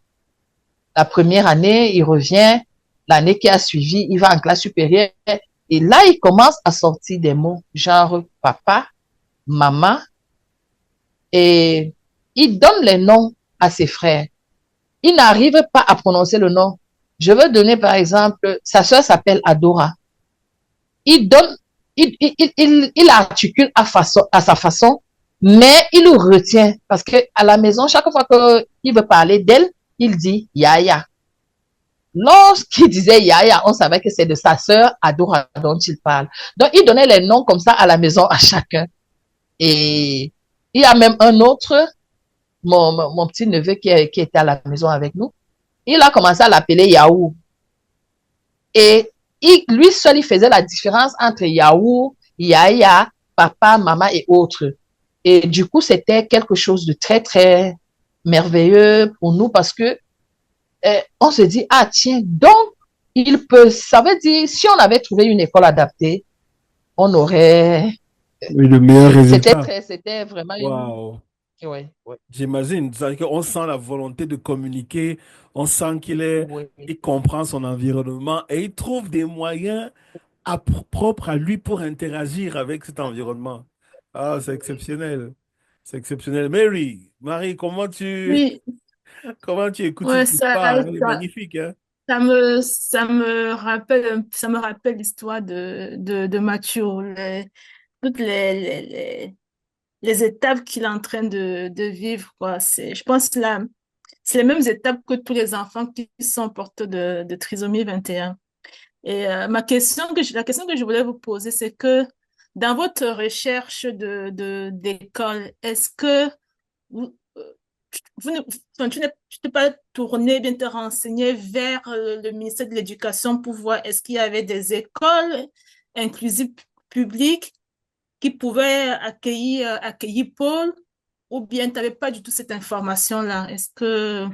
La première année, il revient. L'année qui a suivi, il va en classe supérieure. Et là, il commence à sortir des mots genre papa, maman. Et il donne les noms à ses frères. Il n'arrive pas à prononcer le nom. Je veux donner par exemple, sa sœur s'appelle Adora. Il donne, il articule à sa façon, mais il le retient parce que à la maison, chaque fois qu'il veut parler d'elle, il dit Yaya. Lorsqu'il disait Yaya, on savait que c'est de sa sœur Adora dont il parle. Donc, il donnait les noms comme ça à la maison à chacun. Et il y a même un autre, mon petit neveu qui était à la maison avec nous. Il a commencé à l'appeler Yahoo. Et lui seul, il faisait la différence entre Yahoo, Yaya, papa, maman et autres. Et du coup, c'était quelque chose de très, très merveilleux pour nous parce que on se dit, ah tiens, donc, ça veut dire, si on avait trouvé une école adaptée, on aurait, Oui, le meilleur résultat. c'était vraiment une, Waouh. ouais, ouais, J'imagine. C'est-à-dire qu'on sent la volonté de communiquer, on sent ouais. il comprend son environnement et il trouve des moyens propres à lui pour interagir avec cet environnement. Ah, c'est exceptionnel. C'est exceptionnel. Marie, Oui, comment tu écoutes ouais, cette histoire? Elle est magnifique, hein? ça me rappelle l'histoire de Mathieu, toutes les étapes qu'il est en train de vivre, quoi. Je pense que là, c'est les mêmes étapes que tous les enfants qui sont porteurs de trisomie 21. Et la question que je voulais vous poser, c'est que dans votre recherche d'école, est-ce que vous, vous ne, enfin, tu t'es pas tourné, bien te renseigner vers le ministère de l'Éducation pour voir est-ce qu'il y avait des écoles inclusives publiques qui pouvaient accueillir Paul, ou bien tu n'avais pas du tout cette information-là? Est-ce que...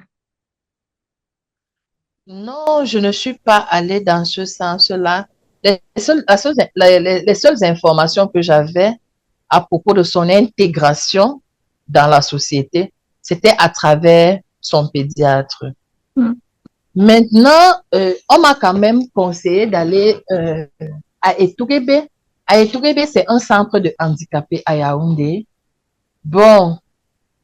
Non, je ne suis pas allée dans ce sens-là. Les seules informations que j'avais à propos de son intégration dans la société, c'était à travers son pédiatre. Hmm. Maintenant, on m'a quand même conseillé d'aller à Etuguebe. À Etuguebe, c'est un centre de handicapés à Yaoundé. Bon,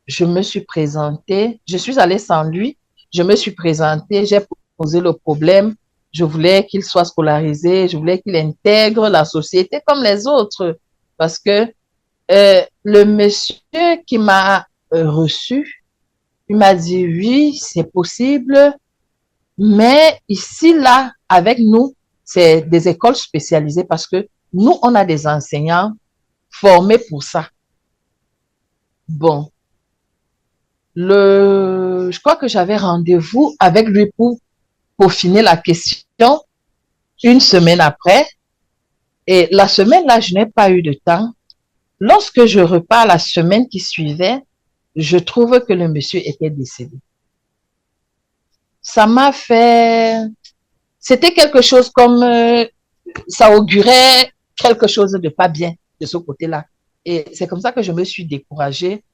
je me suis présentée, je suis allée sans lui, je me suis présentée, j'ai posé le problème, je voulais qu'il soit scolarisé, je voulais qu'il intègre la société comme les autres, parce que le monsieur qui m'a reçu, il m'a dit oui, c'est possible, mais ici, là, avec nous, c'est des écoles spécialisées parce que nous, on a des enseignants formés pour ça. Bon, je crois que j'avais rendez-vous avec lui pour peaufiner la question une semaine après. Et la semaine là, je n'ai pas eu de temps. Lorsque je repars la semaine qui suivait, je trouve que le monsieur était décédé. Ça m'a fait, c'était quelque chose comme, ça augurait quelque chose de pas bien de ce côté-là. Et c'est comme ça que je me suis découragée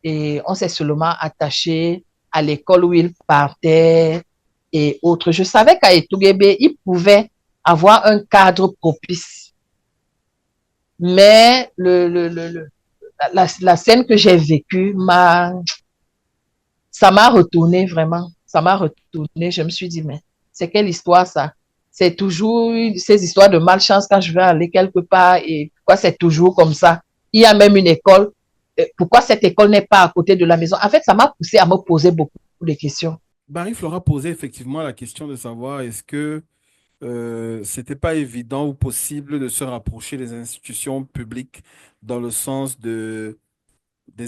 et on s'est seulement attaché à l'école où il partait et autres. Je savais qu'à Etuguebe, il pouvait avoir un cadre propice. Mais la scène que j'ai vécue ça m'a retourné vraiment. Ça m'a retourné. Je me suis dit, mais c'est quelle histoire ça? C'est toujours ces histoires de malchance quand je vais aller quelque part et pourquoi c'est toujours comme ça? Il y a même une école. Pourquoi cette école n'est pas à côté de la maison? En fait, ça m'a poussé à me poser beaucoup de questions. Barry Flora posait effectivement la question de savoir est-ce que c'était pas évident ou possible de se rapprocher des institutions publiques dans le sens des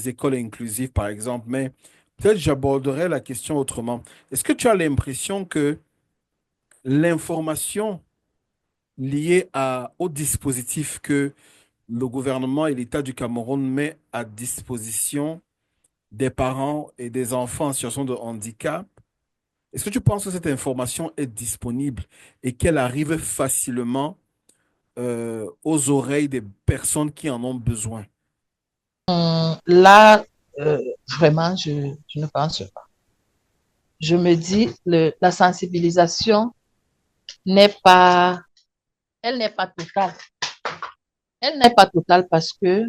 écoles inclusives, par exemple. Mais peut-être j'aborderai la question autrement. Est-ce que tu as l'impression que l'information liée au dispositif que le gouvernement et l'État du Cameroun met à disposition des parents et des enfants en situation de handicap, est-ce que tu penses que cette information est disponible et qu'elle arrive facilement aux oreilles des personnes qui en ont besoin? Là, vraiment, je ne pense pas. Je me dis, la sensibilisation n'est pas, elle n'est pas totale. Elle n'est pas totale parce que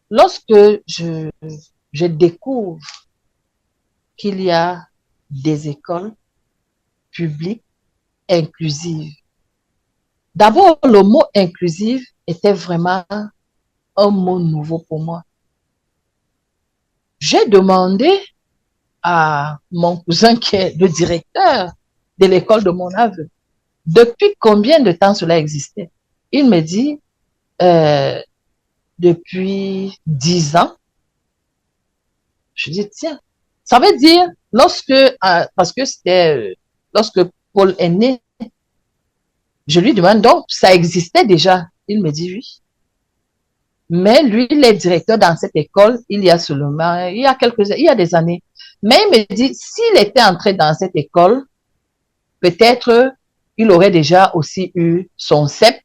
lorsque je découvre qu'il y a des écoles publiques inclusives, d'abord, le mot inclusive était vraiment un mot nouveau pour moi. J'ai demandé à mon cousin qui est le directeur de l'école de mon neveu, depuis combien de temps cela existait. Il me dit, euh, depuis 10 ans. Je dis, tiens, ça veut dire, parce que lorsque Paul est né, je lui demande, donc, ça existait déjà. Il me dit oui. Mais lui, il est directeur dans cette école, il y a des années. Mais il me dit, s'il était entré dans cette école, peut-être il aurait déjà aussi eu son CEP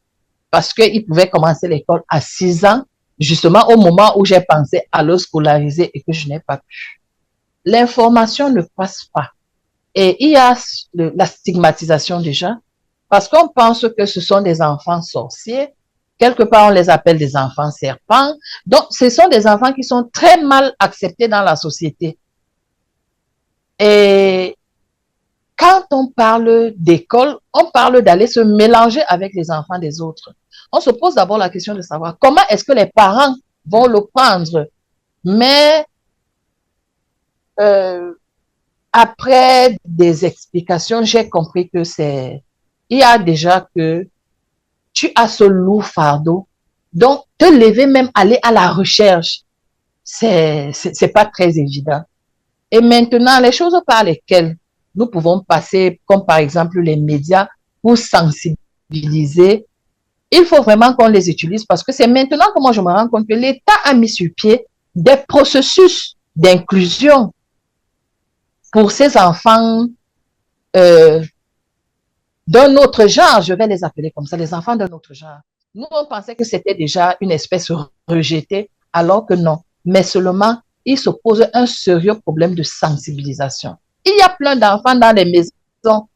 parce qu'il pouvait commencer l'école à 6 ans, justement au moment où j'ai pensé à le scolariser et que je n'ai pas pu. L'information ne passe pas. Et il y a la stigmatisation déjà, parce qu'on pense que ce sont des enfants sorciers. Quelque part, on les appelle des enfants serpents. Donc, ce sont des enfants qui sont très mal acceptés dans la société. Et quand on parle d'école, on parle d'aller se mélanger avec les enfants des autres. On se pose d'abord la question de savoir comment est-ce que les parents vont le prendre. Mais euh, après des explications, j'ai compris que il y a déjà que tu as ce lourd fardeau. Donc, te lever même, aller à la recherche, c'est pas très évident. Et maintenant, les choses par lesquelles nous pouvons passer, comme par exemple les médias, pour sensibiliser, il faut vraiment qu'on les utilise parce que c'est maintenant que moi je me rends compte que l'État a mis sur pied des processus d'inclusion pour ces enfants euh, d'un autre genre, je vais les appeler comme ça, les enfants d'un autre genre. Nous, on pensait que c'était déjà une espèce rejetée, alors que non. Mais seulement, il se pose un sérieux problème de sensibilisation. Il y a plein d'enfants dans les maisons,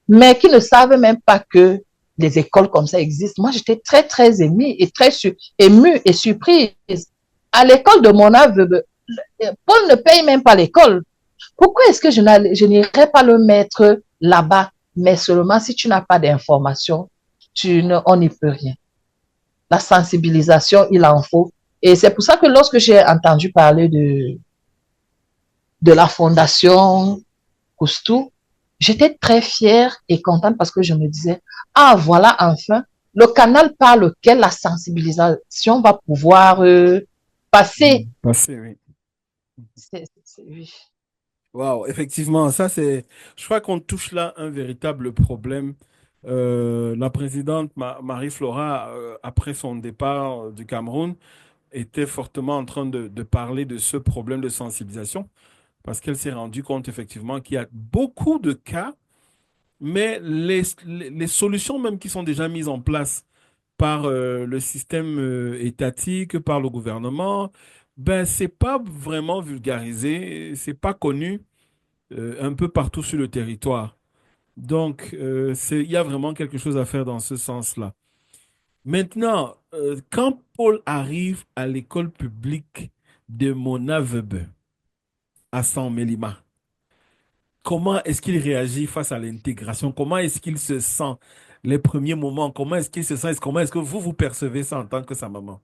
mais qui ne savent même pas que les écoles comme ça existent. Moi, j'étais très, très émue et surprise. À l'école de mon neveu, Paul ne paye même pas l'école. Pourquoi est-ce que je n'irais pas le mettre là-bas? Mais seulement si tu n'as pas d'informations, on n'y peut rien. La sensibilisation, il en faut. Et c'est pour ça que lorsque j'ai entendu parler de la fondation Koustou, j'étais très fière et contente parce que je me disais, ah voilà enfin le canal par lequel la sensibilisation va pouvoir passer. Passer, oui. Oui. Wow, effectivement, je crois qu'on touche là un véritable problème. La présidente Marie-Flora, après son départ du Cameroun, était fortement en train de parler de ce problème de sensibilisation parce qu'elle s'est rendue compte effectivement qu'il y a beaucoup de cas, mais les solutions même qui sont déjà mises en place par le système étatique, par le gouvernement, ben c'est pas vraiment vulgarisé, c'est pas connu un peu partout sur le territoire. Donc, il y a vraiment quelque chose à faire dans ce sens-là. Maintenant, quand Paul arrive à l'école publique de Monavebe, à San Mélima, comment est-ce qu'il réagit face à l'intégration? Comment est-ce qu'il se sent les premiers moments? Comment est-ce qu'il se sent? Comment est-ce que vous percevez ça en tant que sa maman?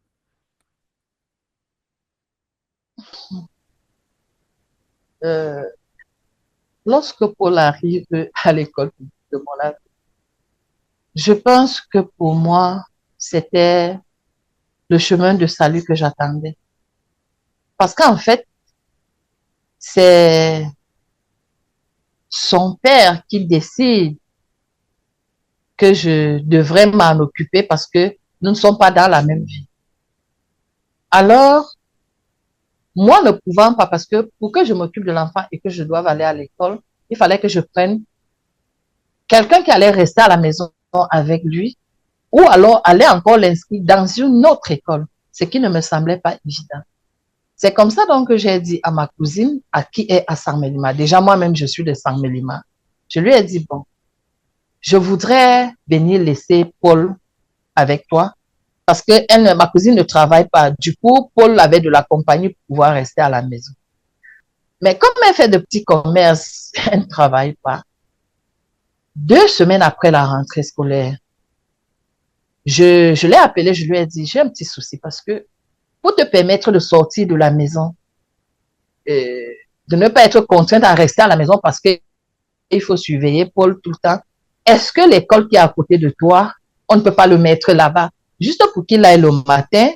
Euh, Lorsque Paul arrive à l'école de mon âge, je pense que pour moi, c'était le chemin de salut que j'attendais. Parce qu'en fait, c'est son père qui décide que je devrais m'en occuper parce que nous ne sommes pas dans la même vie. Alors, moi ne pouvant pas, parce que pour que je m'occupe de l'enfant et que je doive aller à l'école, il fallait que je prenne quelqu'un qui allait rester à la maison avec lui ou alors aller encore l'inscrire dans une autre école, ce qui ne me semblait pas évident. C'est comme ça donc que j'ai dit à ma cousine, à qui est à Sarmelima. Déjà, moi-même, je suis de Sarmelima. Je lui ai dit, bon, je voudrais venir laisser Paul avec toi parce que elle, ma cousine ne travaille pas. Du coup, Paul avait de la compagnie pour pouvoir rester à la maison. Mais comme elle fait de petits commerces, elle ne travaille pas. 2 semaines après la rentrée scolaire, je l'ai appelé, je lui ai dit, j'ai un petit souci parce que pour te permettre de sortir de la maison, euh, de ne pas être contrainte à rester à la maison parce que il faut surveiller Paul tout le temps. Est-ce que l'école qui est à côté de toi, on ne peut pas le mettre là-bas, juste pour qu'il aille le matin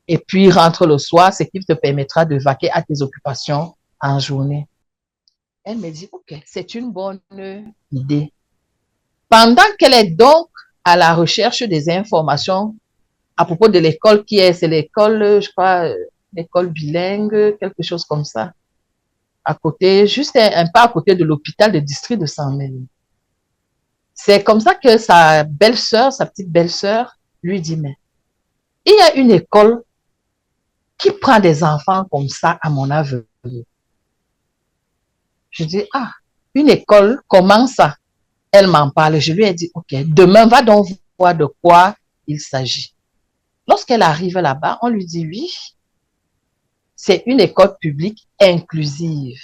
et puis rentre le soir, ce qui te permettra de vaquer à tes occupations en journée. Elle me dit, OK, c'est une bonne idée. Pendant qu'elle est donc à la recherche des informations à propos de l'école qui est, c'est l'école, je crois, l'école bilingue, quelque chose comme ça, à côté, juste un pas à côté de l'hôpital de district de Saint-Mélie. C'est comme ça que sa belle-sœur, sa petite belle-sœur, lui dit, mais il y a une école qui prend des enfants comme ça à mon aveu. Je dis, ah, une école, comment ça? Elle m'en parle. Je lui ai dit, OK, demain, va donc voir de quoi il s'agit. Lorsqu'elle arrive là-bas, on lui dit, oui, c'est une école publique inclusive.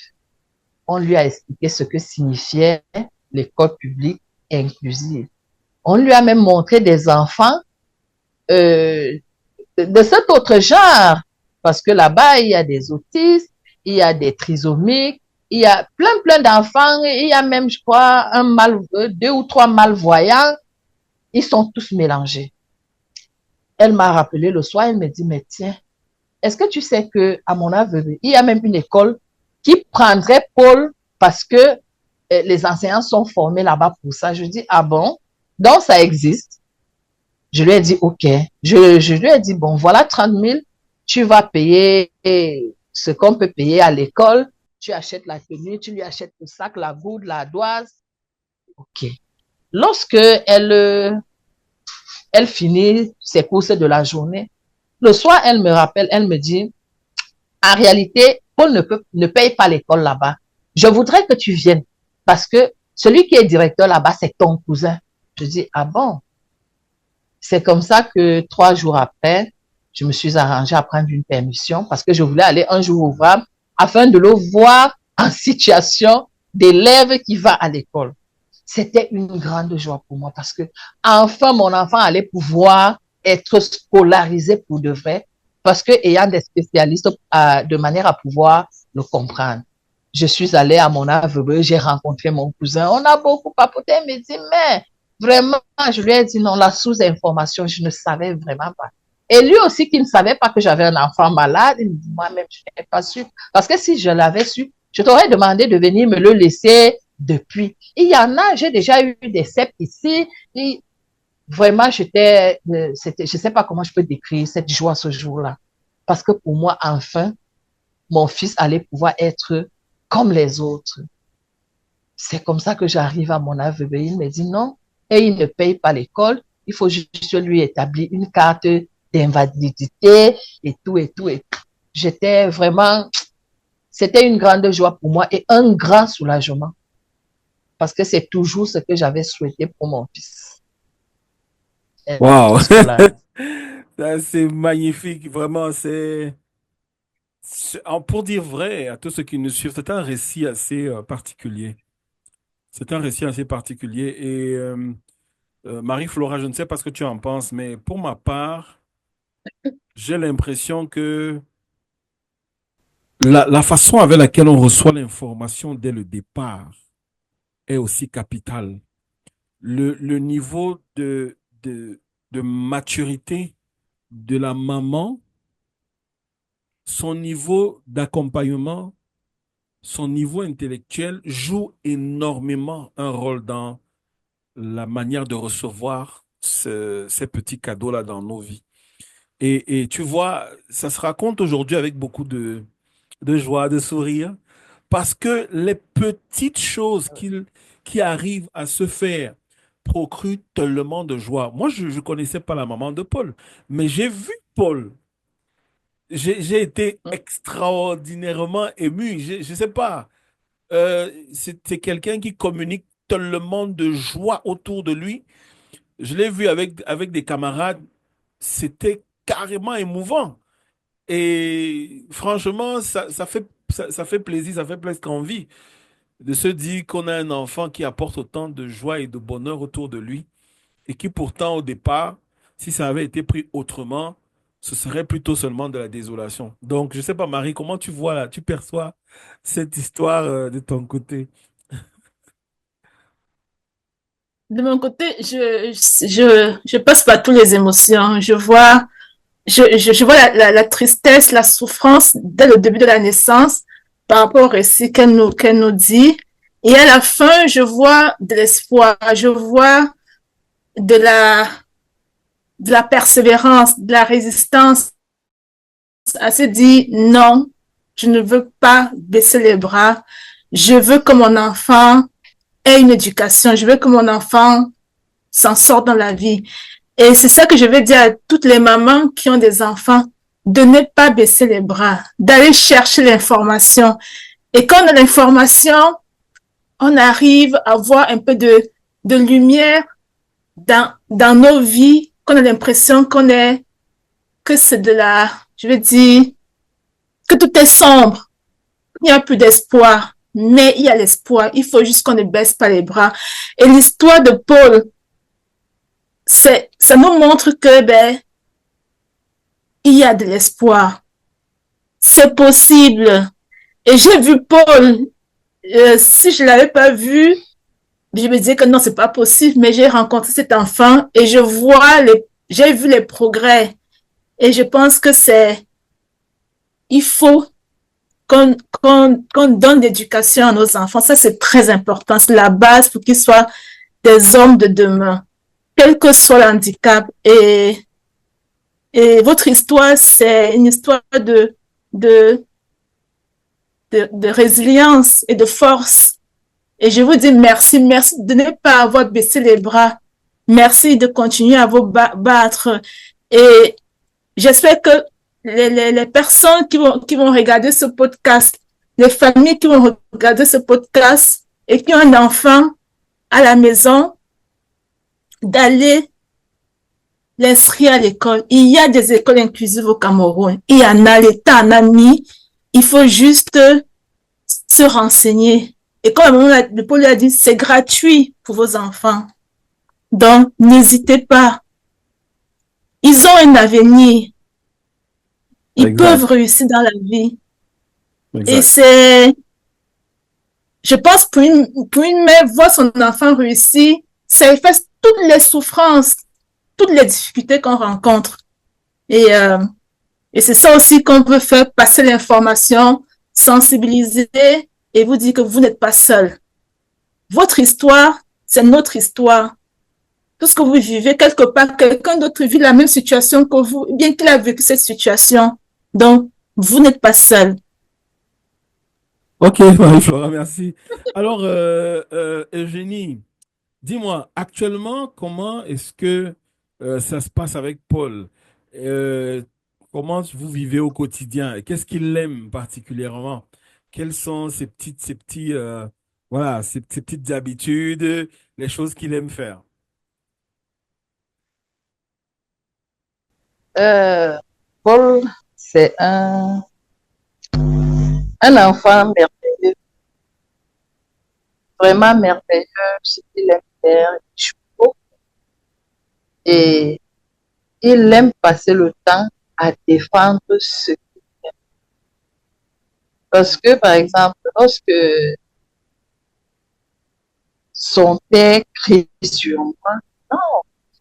On lui a expliqué ce que signifiait l'école publique inclusive. On lui a même montré des enfants de cet autre genre, parce que là-bas, il y a des autistes, il y a des trisomiques, il y a plein d'enfants, il y a même, je crois, 2 ou 3 malvoyants, ils sont tous mélangés. Elle m'a rappelé le soir, elle me dit, mais tiens, est-ce que tu sais que, à mon aveu, il y a même une école qui prendrait Paul parce que les enseignants sont formés là-bas pour ça. Je dis, ah bon? Donc, ça existe. Je lui ai dit, OK. Je lui ai dit, bon, voilà 30 000, tu vas payer ce qu'on peut payer à l'école. Tu achètes la tenue, tu lui achètes le sac, la gourde, la doise. OK. Lorsque elle finit ses courses de la journée, le soir, elle me rappelle, elle me dit, en réalité, Paul ne paye pas l'école là-bas. Je voudrais que tu viennes parce que celui qui est directeur là-bas, c'est ton cousin. Je dis, ah bon? C'est comme ça que 3 jours après, je me suis arrangée à prendre une permission parce que je voulais aller un jour ouvrable afin de le voir en situation d'élève qui va à l'école. C'était une grande joie pour moi parce que enfin mon enfant allait pouvoir être scolarisé pour de vrai parce que ayant des spécialistes de manière à pouvoir le comprendre. Je suis allée à mon aveu, j'ai rencontré mon cousin, on a beaucoup papoté, il me dit, mais vraiment, je lui ai dit non, la sous-information, je ne savais vraiment pas. Et lui aussi qui ne savait pas que j'avais un enfant malade, il me dit, moi-même, je n'étais pas sûre. Parce que si je l'avais su, je t'aurais demandé de venir me le laisser depuis. Il y en a, j'ai déjà eu des CEP ici. Et vraiment, je sais pas comment je peux décrire cette joie ce jour-là. Parce que pour moi, enfin, mon fils allait pouvoir être comme les autres. C'est comme ça que j'arrive à mon aveu. Il me dit non, et il ne paye pas l'école. Il faut juste lui établir une carte d'invalidité et tout et tout et tout. J'étais vraiment, c'était une grande joie pour moi et un grand soulagement parce que c'est toujours ce que j'avais souhaité pour mon fils. Wow! Être scolaire. C'est magnifique, vraiment, pour dire vrai à tous ceux qui nous suivent, c'est un récit assez particulier. C'est un récit assez particulier. Et Marie-Flora, je ne sais pas ce que tu en penses, mais pour ma part, j'ai l'impression que la façon avec laquelle on reçoit l'information dès le départ est aussi capitale. Le niveau de maturité de la maman, son niveau d'accompagnement, son niveau intellectuel joue énormément un rôle dans la manière de recevoir ces petits cadeaux-là dans nos vies. Et tu vois, ça se raconte aujourd'hui avec beaucoup de joie, de sourire, parce que les petites choses qui arrivent à se faire procure tellement de joie. Moi, je ne connaissais pas la maman de Paul, mais j'ai vu Paul. J'ai été extraordinairement ému. Je sais pas. C'est quelqu'un qui communique tellement de joie autour de lui. Je l'ai vu avec des camarades. C'était carrément émouvant. Et franchement, ça fait plaisir, ça fait presque envie de se dire qu'on a un enfant qui apporte autant de joie et de bonheur autour de lui et qui pourtant au départ, si ça avait été pris autrement, ce serait plutôt seulement de la désolation. Donc, je sais pas, Marie, comment tu vois là, tu perçois cette histoire de ton côté? De mon côté, je passe par toutes les émotions. Je vois la tristesse, la souffrance dès le début de la naissance par rapport au récit qu'elle nous dit. Et à la fin, je vois de l'espoir, je vois de de la persévérance, de la résistance à se dire non, je ne veux pas baisser les bras. Je veux que mon enfant ait une éducation. Je veux que mon enfant s'en sorte dans la vie. Et c'est ça que je veux dire à toutes les mamans qui ont des enfants, de ne pas baisser les bras, d'aller chercher l'information. Et quand on a l'information, on arrive à voir un peu de lumière dans nos vies, qu'on a l'impression que c'est je veux dire, que tout est sombre. Il n'y a plus d'espoir. Mais il y a l'espoir. Il faut juste qu'on ne baisse pas les bras. Et l'histoire de Paul, ça nous montre que, il y a de l'espoir. C'est possible. Et j'ai vu Paul, si je l'avais pas vu, je me disais que non, c'est pas possible, mais j'ai rencontré cet enfant et j'ai vu les progrès. Et je pense que il faut qu'on donne l'éducation à nos enfants. Ça, c'est très important. C'est la base pour qu'ils soient des hommes de demain, quel que soit l'handicap. Et votre histoire, c'est une histoire de, de résilience et de force. Et je vous dis merci, merci de ne pas avoir baissé les bras. Merci de continuer à vous battre. Et j'espère que les personnes qui vont regarder ce podcast, les familles qui vont regarder ce podcast et qui ont un enfant à la maison, d'aller l'inscrire à l'école. Il y a des écoles inclusives au Cameroun. Il y en a, l'État en a mis. Il faut juste se renseigner. Et comme le Pôle a dit, c'est gratuit pour vos enfants. Donc, n'hésitez pas. Ils ont un avenir. Ils peuvent réussir dans la vie. Exact. Et je pense, pour une mère, voir son enfant réussir, ça efface toutes les souffrances, toutes les difficultés qu'on rencontre. Et c'est ça aussi qu'on veut faire, passer l'information, sensibiliser et vous dire que vous n'êtes pas seul. Votre histoire, c'est notre histoire. Tout ce que vous vivez, quelque part, quelqu'un d'autre vit la même situation que vous, bien qu'il a vécu cette situation. Donc, vous n'êtes pas seul. Ok, Marie-Flora, merci. Alors, Eugénie, dis-moi, actuellement, comment est-ce que ça se passe avec Paul? Euh, Comment vous vivez au quotidien? Qu'est-ce qu'il aime particulièrement? Quelles sont voilà, ces petites habitudes, les choses qu'il aime faire? Paul, c'est un enfant merveilleux, vraiment merveilleux, ce qu'il aime faire, il joue beaucoup. Et il aime passer le temps à défendre ce qu'il aime. Parce que, par exemple, lorsque son père crie sur moi, non,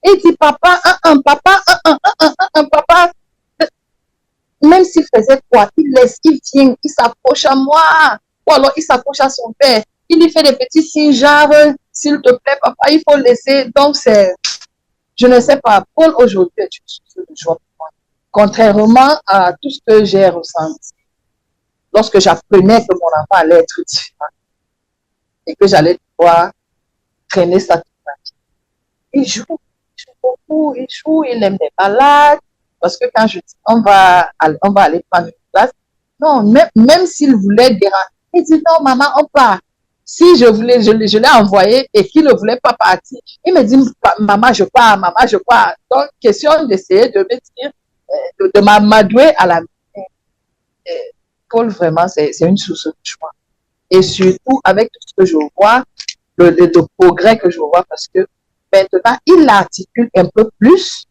il dit papa, papa, papa, même s'il faisait quoi, il laisse, il vient, il s'approche à moi, ou alors il s'approche à son père, il lui fait des petits signes genre, s'il te plaît, papa, il faut laisser. Donc, je ne sais pas, Paul aujourd'hui est une source de joie pour moi. Contrairement à tout ce que j'ai ressenti lorsque j'apprenais que mon enfant allait être différent et que j'allais devoir traîner ça toute ma vie. il joue beaucoup, il aime les balades. Parce que quand je dis on va aller prendre une place, non, même s'il voulait déranger, il dit non, maman, on part. Si je voulais, je l'ai envoyé et qu'il ne voulait pas partir, il me dit, maman, je pars. Donc, question d'essayer de me dire, de m'amadouer à la euh, Paul, vraiment, c'est une source de joie. Et surtout, avec tout ce que je vois, le progrès que je vois, parce que maintenant, il l'articule un peu plus,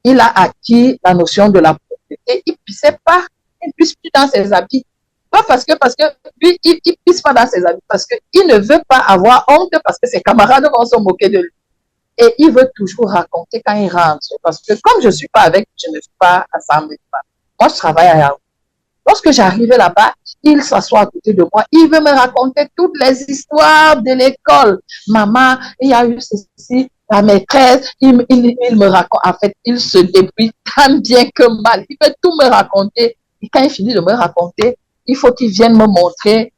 il a acquis la notion de la propriété, il ne pissait pas, il ne pisse plus dans ses habits. Pas parce que lui, il ne pisse pas dans ses habits, parce qu'il ne veut pas avoir honte, parce que ses camarades vont se moquer de lui. Et il veut toujours raconter quand il rentre. Parce que comme je ne suis pas avec, je ne suis pas à San Moi, je travaille à Yahoo. Lorsque j'arrivais là-bas, il s'assoit à côté de moi. Il veut me raconter toutes les histoires de l'école. Maman, il y a eu ceci, la maîtresse, il me raconte. En fait, il se débrouille tant bien que mal. Il veut tout me raconter. Et quand il finit de me raconter, il faut qu'il vienne me montrer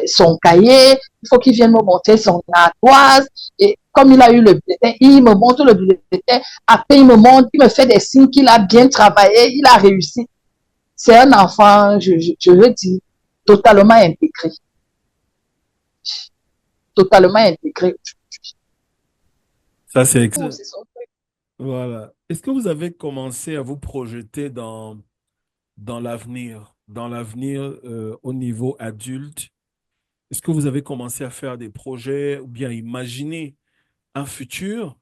son cahier, il faut qu'il vienne me montrer son ardoise. Et comme il a eu le bulletin, il me montre le bulletin. Après, il me montre, il me fait des signes qu'il a bien travaillé, il a réussi. C'est un enfant, je veux dire, totalement intégré. Totalement intégré. Ça, c'est Oh, excellent. c'est son truc. Voilà. Est-ce que vous avez commencé à vous projeter dans l'avenir au niveau adulte? Est-ce que vous avez commencé à faire des projets ou bien imaginer un futur,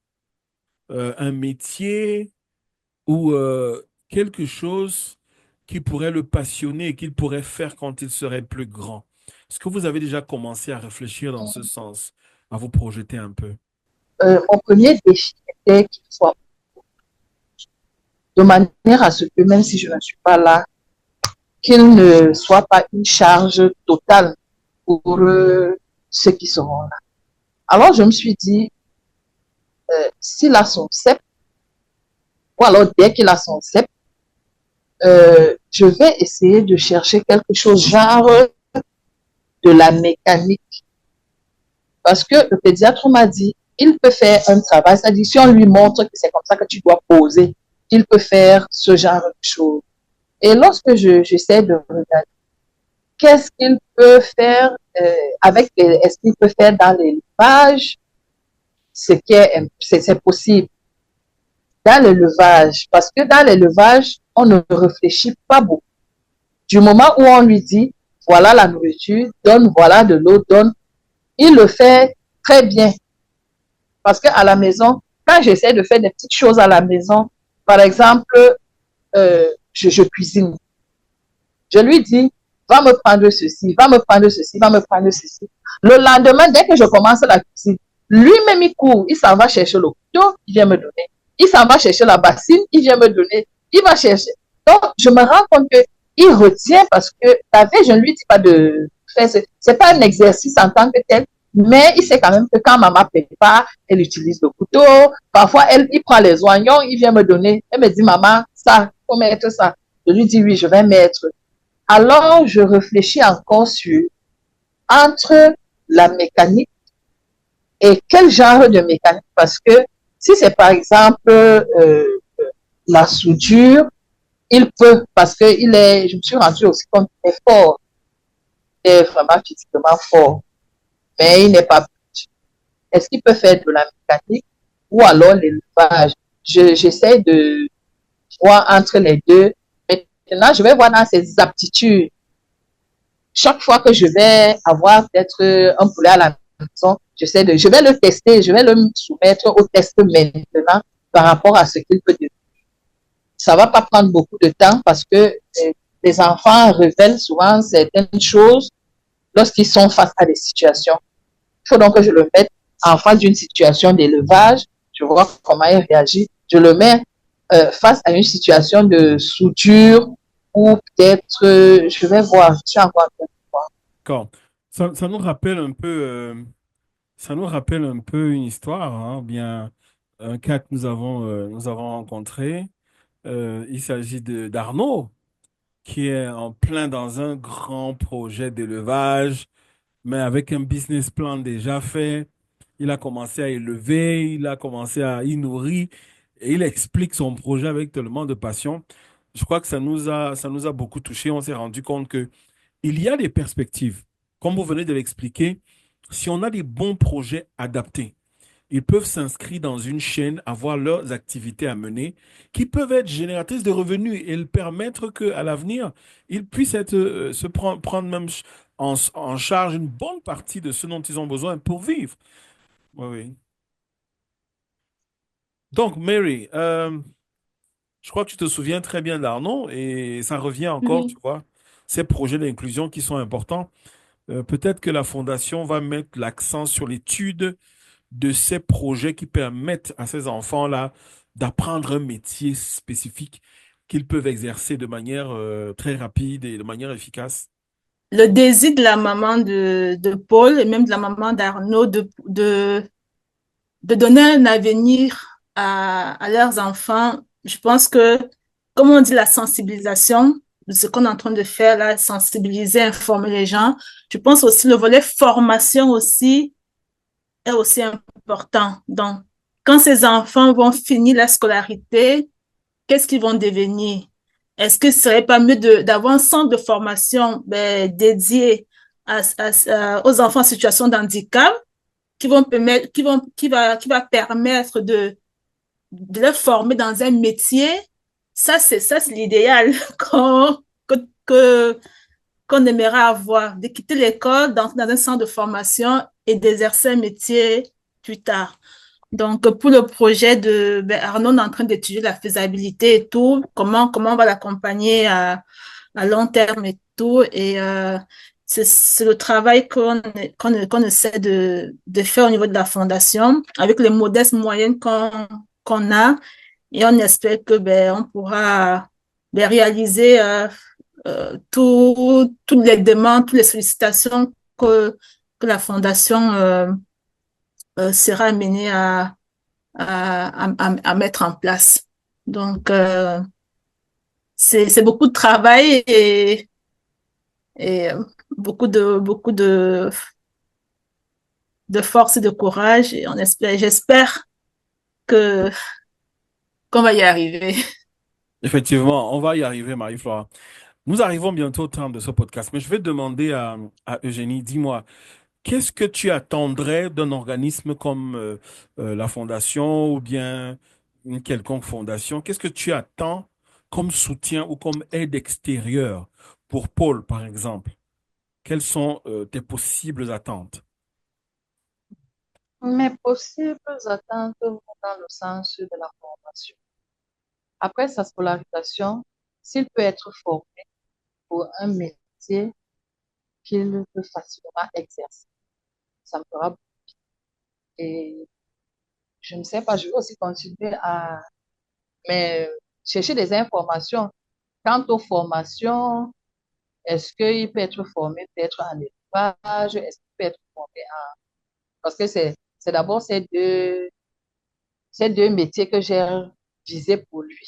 un métier ou quelque chose qui pourrait le passionner et qu'il pourrait faire quand il serait plus grand? Est-ce que vous avez déjà commencé à réfléchir dans ce sens, à vous projeter un peu? Mon premier défi était qu'il soit de manière à ce que même si je ne suis pas là, qu'il ne soit pas une charge totale pour ceux qui seront là. Alors je me suis dit, s'il a son CEP, ou alors dès qu'il a son CEP, je vais essayer de chercher quelque chose genre de la mécanique. Parce que le pédiatre m'a dit, il peut faire un travail, c'est-à-dire si on lui montre que c'est comme ça que tu dois poser, il peut faire ce genre de choses. Et lorsque j'essaie de regarder, qu'est-ce qu'il peut faire est-ce qu'il peut faire dans l'élevage, c'est possible dans l'élevage, parce que dans l'élevage, on ne réfléchit pas beaucoup. Du moment où on lui dit, voilà la nourriture, donne, voilà de l'eau, donne, il le fait très bien. Parce qu'à la maison, quand j'essaie de faire des petites choses à la maison, par exemple, je cuisine. Je lui dis, va me prendre ceci, va me prendre ceci, va me prendre ceci. Le lendemain, dès que je commence la cuisine, lui-même il court, il s'en va chercher le couteau, il vient me donner. Il s'en va chercher la bassine, il vient me donner. Il va chercher. Donc, je me rends compte qu'il retient parce que la veille, je ne lui dis pas de faire c'est pas un exercice en tant que tel, mais il sait quand même que quand maman prépare, elle utilise le couteau. Parfois, il prend les oignons, il vient me donner. Elle me dit, maman, ça, faut mettre ça. Je lui dis, oui, je vais mettre. Alors, je réfléchis encore sur entre la mécanique et quel genre de mécanique. Parce que si c'est par exemple la soudure, il peut, parce que je me suis rendu aussi compte qu'il est fort, il est vraiment physiquement fort, mais il n'est pas petit. Est-ce qu'il peut faire de la mécanique ou alors l'élevage? J'essaie de voir entre les deux. Maintenant, je vais voir dans ses aptitudes. Chaque fois que je vais avoir peut-être un poulet à la maison, je vais le tester, je vais le soumettre au test maintenant par rapport à ce qu'il peut devenir. Ça va pas prendre beaucoup de temps parce que les enfants révèlent souvent certaines choses lorsqu'ils sont face à des situations. Il faut donc que je le mette en face d'une situation d'élevage, je vois comment il réagit, je le mets face à une situation de soudure ou peut-être, je vais voir, je suis encore en train de voir. D'accord. Ça nous rappelle un peu, ça nous rappelle un peu une histoire, hein, bien un cas que nous avons rencontré. Il s'agit d'Arnaud, qui est en plein dans un grand projet d'élevage, mais avec un business plan déjà fait. il a commencé à élever, il a commencé à y nourrir et il explique son projet avec tellement de passion. Je crois que ça nous a beaucoup touché. On s'est rendu compte que il y a des perspectives. Comme vous venez de l'expliquer, si on a des bons projets adaptés, ils peuvent s'inscrire dans une chaîne, avoir leurs activités à mener, qui peuvent être génératrices de revenus et le permettre qu'à l'avenir, ils puissent prendre même en charge une bonne partie de ce dont ils ont besoin pour vivre. Oui, oui. Donc, Mary, je crois que tu te souviens très bien d'Arnaud et ça revient encore, tu Oui. vois, ces projets d'inclusion qui sont importants. Peut-être que la Fondation va mettre l'accent sur l'étude de ces projets qui permettent à ces enfants-là d'apprendre un métier spécifique qu'ils peuvent exercer de manière très rapide et de manière efficace. Le désir de la maman de Paul et même de la maman d'Arnaud de donner un avenir à leurs enfants, je pense que, comme on dit, la sensibilisation, ce qu'on est en train de faire là, sensibiliser, informer les gens, je pense aussi le volet formation aussi est aussi important. Donc, quand ces enfants vont finir la scolarité, qu'est-ce qu'ils vont devenir? Est-ce que ce serait pas mieux d'avoir un centre de formation dédié aux enfants en situation de handicap qui vont permettre, qui va permettre de les former dans un métier? Ça, c'est l'idéal que, que, qu'on aimerait avoir, de quitter l'école dans un centre de formation et d'exercer un métier plus tard. Donc, pour le projet Arnaud, on est en train d'étudier la faisabilité et tout, comment on va l'accompagner à long terme et tout. Et c'est le travail qu'on essaie de faire au niveau de la fondation avec les modestes moyens qu'on a. Et on espère que on pourra réaliser toutes les demandes, toutes les sollicitations que la fondation sera amenée à mettre en place. Donc, c'est beaucoup de travail et de force et de courage. Et j'espère que qu'on va y arriver. Effectivement, on va y arriver, Marie-Flora. Nous arrivons bientôt au terme de ce podcast, mais je vais demander à Eugénie, dis-moi, qu'est-ce que tu attendrais d'un organisme comme la Fondation ou bien une quelconque fondation? Qu'est-ce que tu attends comme soutien ou comme aide extérieure pour Paul, par exemple? Quelles sont tes possibles attentes? Mes possibles attentes vont dans le sens de la formation. Après sa scolarisation, s'il peut être formé pour un métier qu'il peut facilement exercer, ça me fera beaucoup. Et je ne sais pas, je vais aussi continuer à mais, chercher des informations. Quant aux formations, est-ce qu'il peut être formé peut-être en élevage? Est-ce qu'il peut être formé en... Parce que c'est d'abord ces deux métiers que j'ai visés pour lui.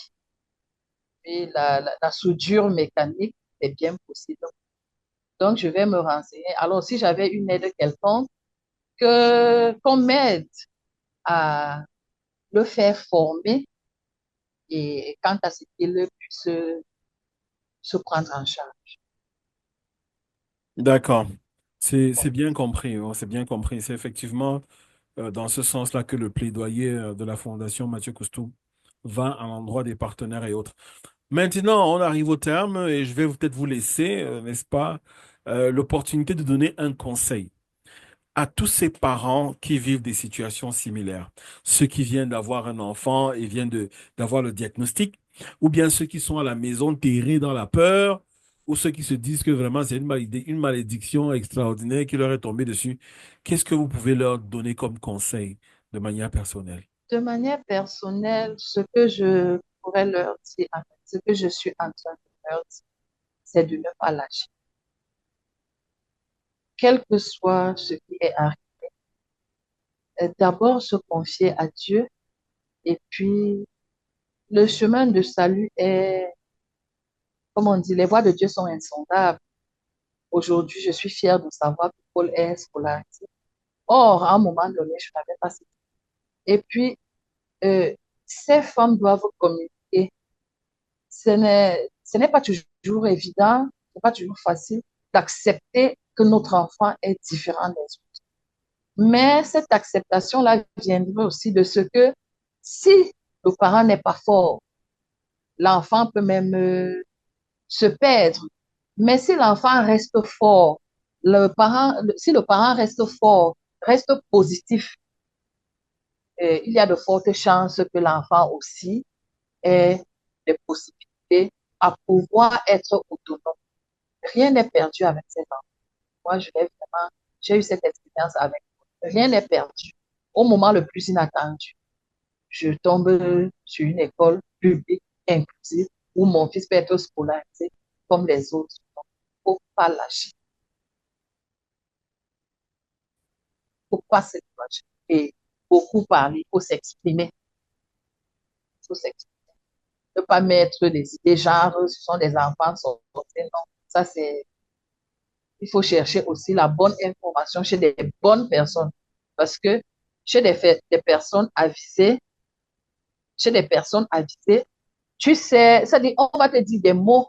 Et la soudure mécanique est bien possible. Donc, je vais me renseigner. Alors, si j'avais une aide quelconque, qu'on m'aide à le faire former et quant à ce qu'il puisse se prendre en charge. D'accord. C'est bien compris, hein, c'est bien compris. C'est effectivement dans ce sens-là que le plaidoyer de la Fondation Mathieu Coustou va à l'endroit des partenaires et autres. Maintenant, on arrive au terme et je vais peut-être vous laisser, n'est-ce pas, l'opportunité de donner un conseil à tous ces parents qui vivent des situations similaires, ceux qui viennent d'avoir un enfant et viennent d'avoir le diagnostic, ou bien ceux qui sont à la maison terrés dans la peur, ou ceux qui se disent que vraiment c'est une malédiction extraordinaire qui leur est tombée dessus. Qu'est-ce que vous pouvez leur donner comme conseil de manière personnelle? De manière personnelle, ce que je pourrais leur dire, en fait, ce que je suis en train de leur dire, c'est de ne pas lâcher. Quel que soit ce qui est arrivé, d'abord se confier à Dieu et puis le chemin de salut est, comme on dit, les voies de Dieu sont insondables. Aujourd'hui, je suis fière de savoir que Paul est scolarisé. Or, à un moment donné, je n'avais pas cette. Et puis, euh, ces femmes doivent communiquer. Ce n'est pas toujours évident, ce n'est pas toujours facile d'accepter que notre enfant est différent des autres. Mais cette acceptation-là viendrait aussi de ce que si le parent n'est pas fort, l'enfant peut même se perdre. Mais si l'enfant reste fort, si le parent reste fort, reste positif, il y a de fortes chances que l'enfant aussi ait des possibilités à pouvoir être autonome. Rien n'est perdu avec cet enfant. Moi, j'ai eu cette expérience avec moi. Rien n'est perdu. Au moment le plus inattendu, je tombe sur une école publique inclusive où mon fils peut être scolarisé comme les autres. Donc, il ne faut pas lâcher. Il ne faut pas se lâcher. Et beaucoup parler, il faut s'exprimer. Il faut s'exprimer. Ne pas mettre des idées genre, ce sont des enfants sortis. Non, ça c'est. Il faut chercher aussi la bonne information chez des bonnes personnes. Parce que chez des personnes avisées, chez des personnes avisées, tu sais, ça dit, on va te dire des mots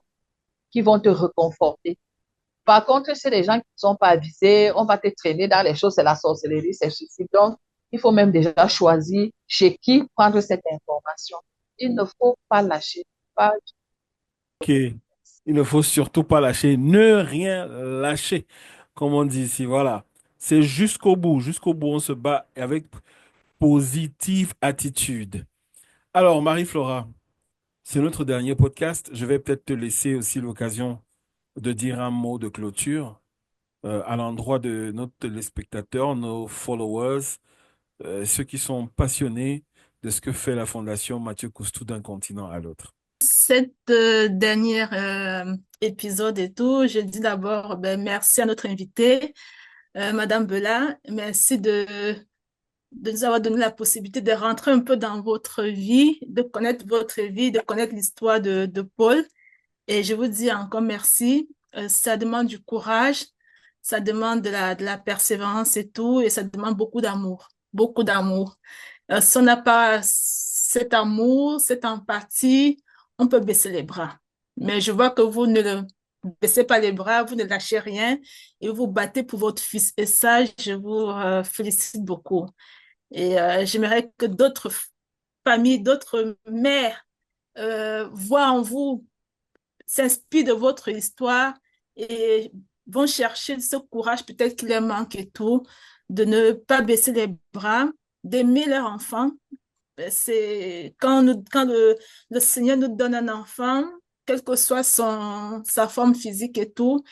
qui vont te réconforter. Par contre, c'est des gens qui ne sont pas avisés, on va te traîner dans les choses, c'est la sorcellerie, c'est ceci. Donc, il faut même déjà choisir chez qui prendre cette information. Il ne faut pas lâcher. Pas... Ok. Il ne faut surtout pas lâcher, ne rien lâcher, comme on dit ici. Voilà. C'est jusqu'au bout, on se bat avec positive attitude. Alors, Marie-Flora, c'est notre dernier podcast. Je vais peut-être te laisser aussi l'occasion de dire un mot de clôture à l'endroit de nos téléspectateurs, nos followers, ceux qui sont passionnés de ce que fait la Fondation Mathieu Coustou d'un continent à l'autre. Cette dernière épisode et tout, je dis d'abord ben, merci à notre invitée, Madame Bella. Merci de nous avoir donné la possibilité de rentrer un peu dans votre vie, de connaître votre vie, de connaître l'histoire de Paul. Et je vous dis encore merci. Ça demande du courage, ça demande de la persévérance et tout, et ça demande beaucoup d'amour, beaucoup d'amour. Si on n'a pas cet amour, cette empathie, on peut baisser les bras. Mais je vois que vous ne le baissez pas les bras, vous ne lâchez rien et vous battez pour votre fils. Et ça, je vous félicite beaucoup. Et j'aimerais que d'autres familles, d'autres mères voient en vous, s'inspirent de votre histoire et vont chercher ce courage peut-être qu'il leur manque et tout, de ne pas baisser les bras, d'aimer leur enfant. C'est quand le Seigneur nous donne un enfant, quelle que soit sa forme physique et tout,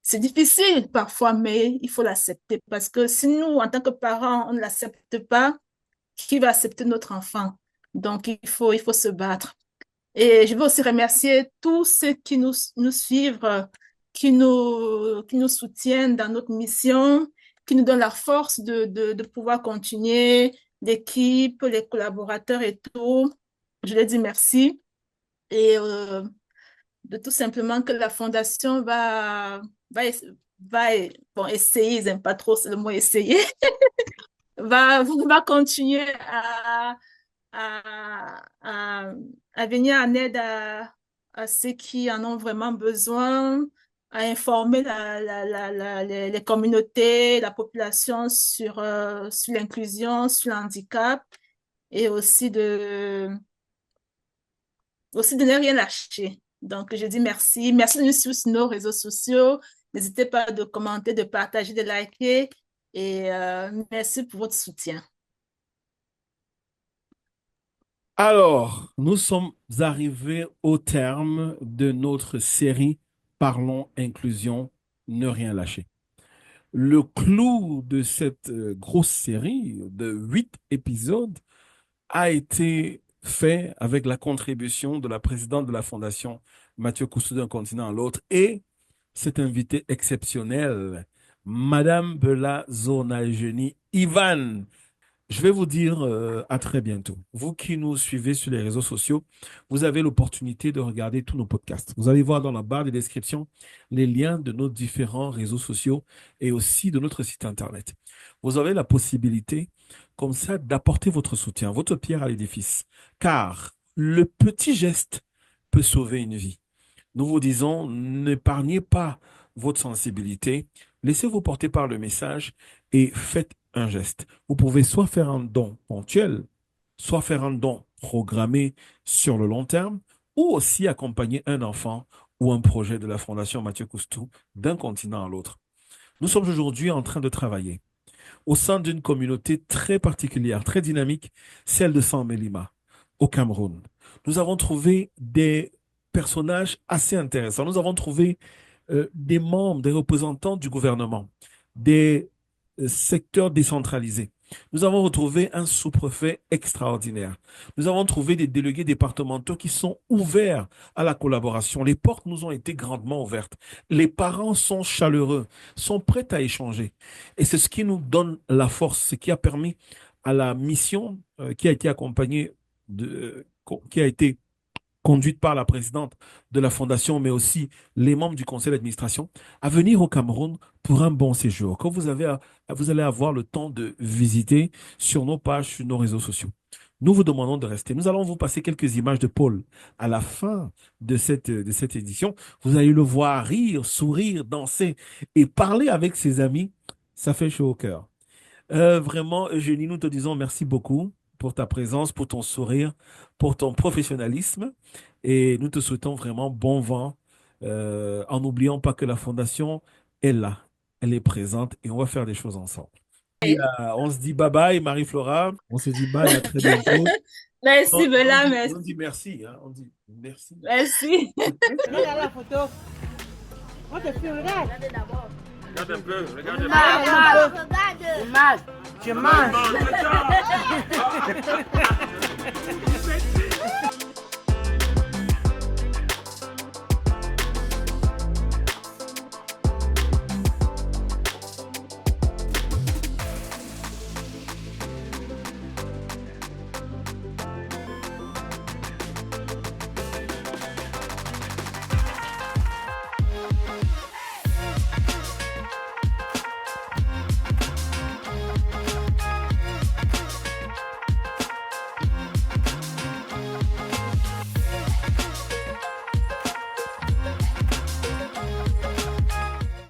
c'est difficile parfois, mais il faut l'accepter parce que si nous, en tant que parents, on ne l'accepte pas, qui va accepter notre enfant? Donc, il faut se battre. Et je veux aussi remercier tous ceux qui nous suivent, qui nous soutiennent dans notre mission, qui nous donnent la force de pouvoir continuer, l'équipe, les collaborateurs et tout. Je leur dis merci et de tout simplement que la fondation va, va bon, essayer, ils n'aiment pas trop le mot essayer, va continuer à, à venir en aide à ceux qui en ont vraiment besoin, à informer les communautés, la population sur l'inclusion, sur le handicap et aussi de ne rien lâcher. Donc, je dis merci. Merci de nous suivre sur nos réseaux sociaux. N'hésitez pas de commenter, de partager, de liker et merci pour votre soutien. Alors, nous sommes arrivés au terme de notre série Parlons inclusion, ne rien lâcher. Le clou de cette grosse série de 8 épisodes a été fait avec la contribution de la présidente de la Fondation Mathieu Cousteau d'un continent à l'autre et cet invité exceptionnel, Madame Bella Zona Eugénie Ivan. Je vais vous dire à très bientôt. Vous qui nous suivez sur les réseaux sociaux, vous avez l'opportunité de regarder tous nos podcasts. Vous allez voir dans la barre de description les liens de nos différents réseaux sociaux et aussi de notre site Internet. Vous avez la possibilité, comme ça, d'apporter votre soutien, votre pierre à l'édifice. Car le petit geste peut sauver une vie. Nous vous disons, n'épargnez pas votre sensibilité, laissez-vous porter par le message et faites un geste. Vous pouvez soit faire un don ponctuel, soit faire un don programmé sur le long terme, ou aussi accompagner un enfant ou un projet de la Fondation Mathieu Coustou d'un continent à l'autre. Nous sommes aujourd'hui en train de travailler au sein d'une communauté très particulière, très dynamique, celle de San Melima, au Cameroun. Nous avons trouvé des personnages assez intéressants. Nous avons trouvé des membres, des représentants du gouvernement, des secteurs décentralisés. Nous avons retrouvé un sous-préfet extraordinaire. Nous avons trouvé des délégués départementaux qui sont ouverts à la collaboration. Les portes nous ont été grandement ouvertes. Les parents sont chaleureux, sont prêts à échanger. Et c'est ce qui nous donne la force, ce qui a permis à la mission qui a été accompagnée qui a été conduite par la présidente de la fondation, mais aussi les membres du conseil d'administration, à venir au Cameroun pour un bon séjour, que vous allez avoir le temps de visiter sur nos pages, sur nos réseaux sociaux. Nous vous demandons de rester. Nous allons vous passer quelques images de Paul à la fin de cette édition. Vous allez le voir rire, sourire, danser et parler avec ses amis. Ça fait chaud au cœur. Vraiment, Eugénie, nous te disons merci beaucoup pour ta présence, pour ton sourire, pour ton professionnalisme. Et nous te souhaitons vraiment bon vent, en n'oubliant pas que la Fondation est là, elle est présente et on va faire des choses ensemble. Et, on se dit bye bye, Marie-Flora. On se dit bye, à très bientôt. Merci, Bella, merci. On dit merci. Hein, on dit merci. Merci. Regarde la photo. On te fait, regarde. Regarde un peu, regarde un peu. Regarde. Je mange. Mange, regarde.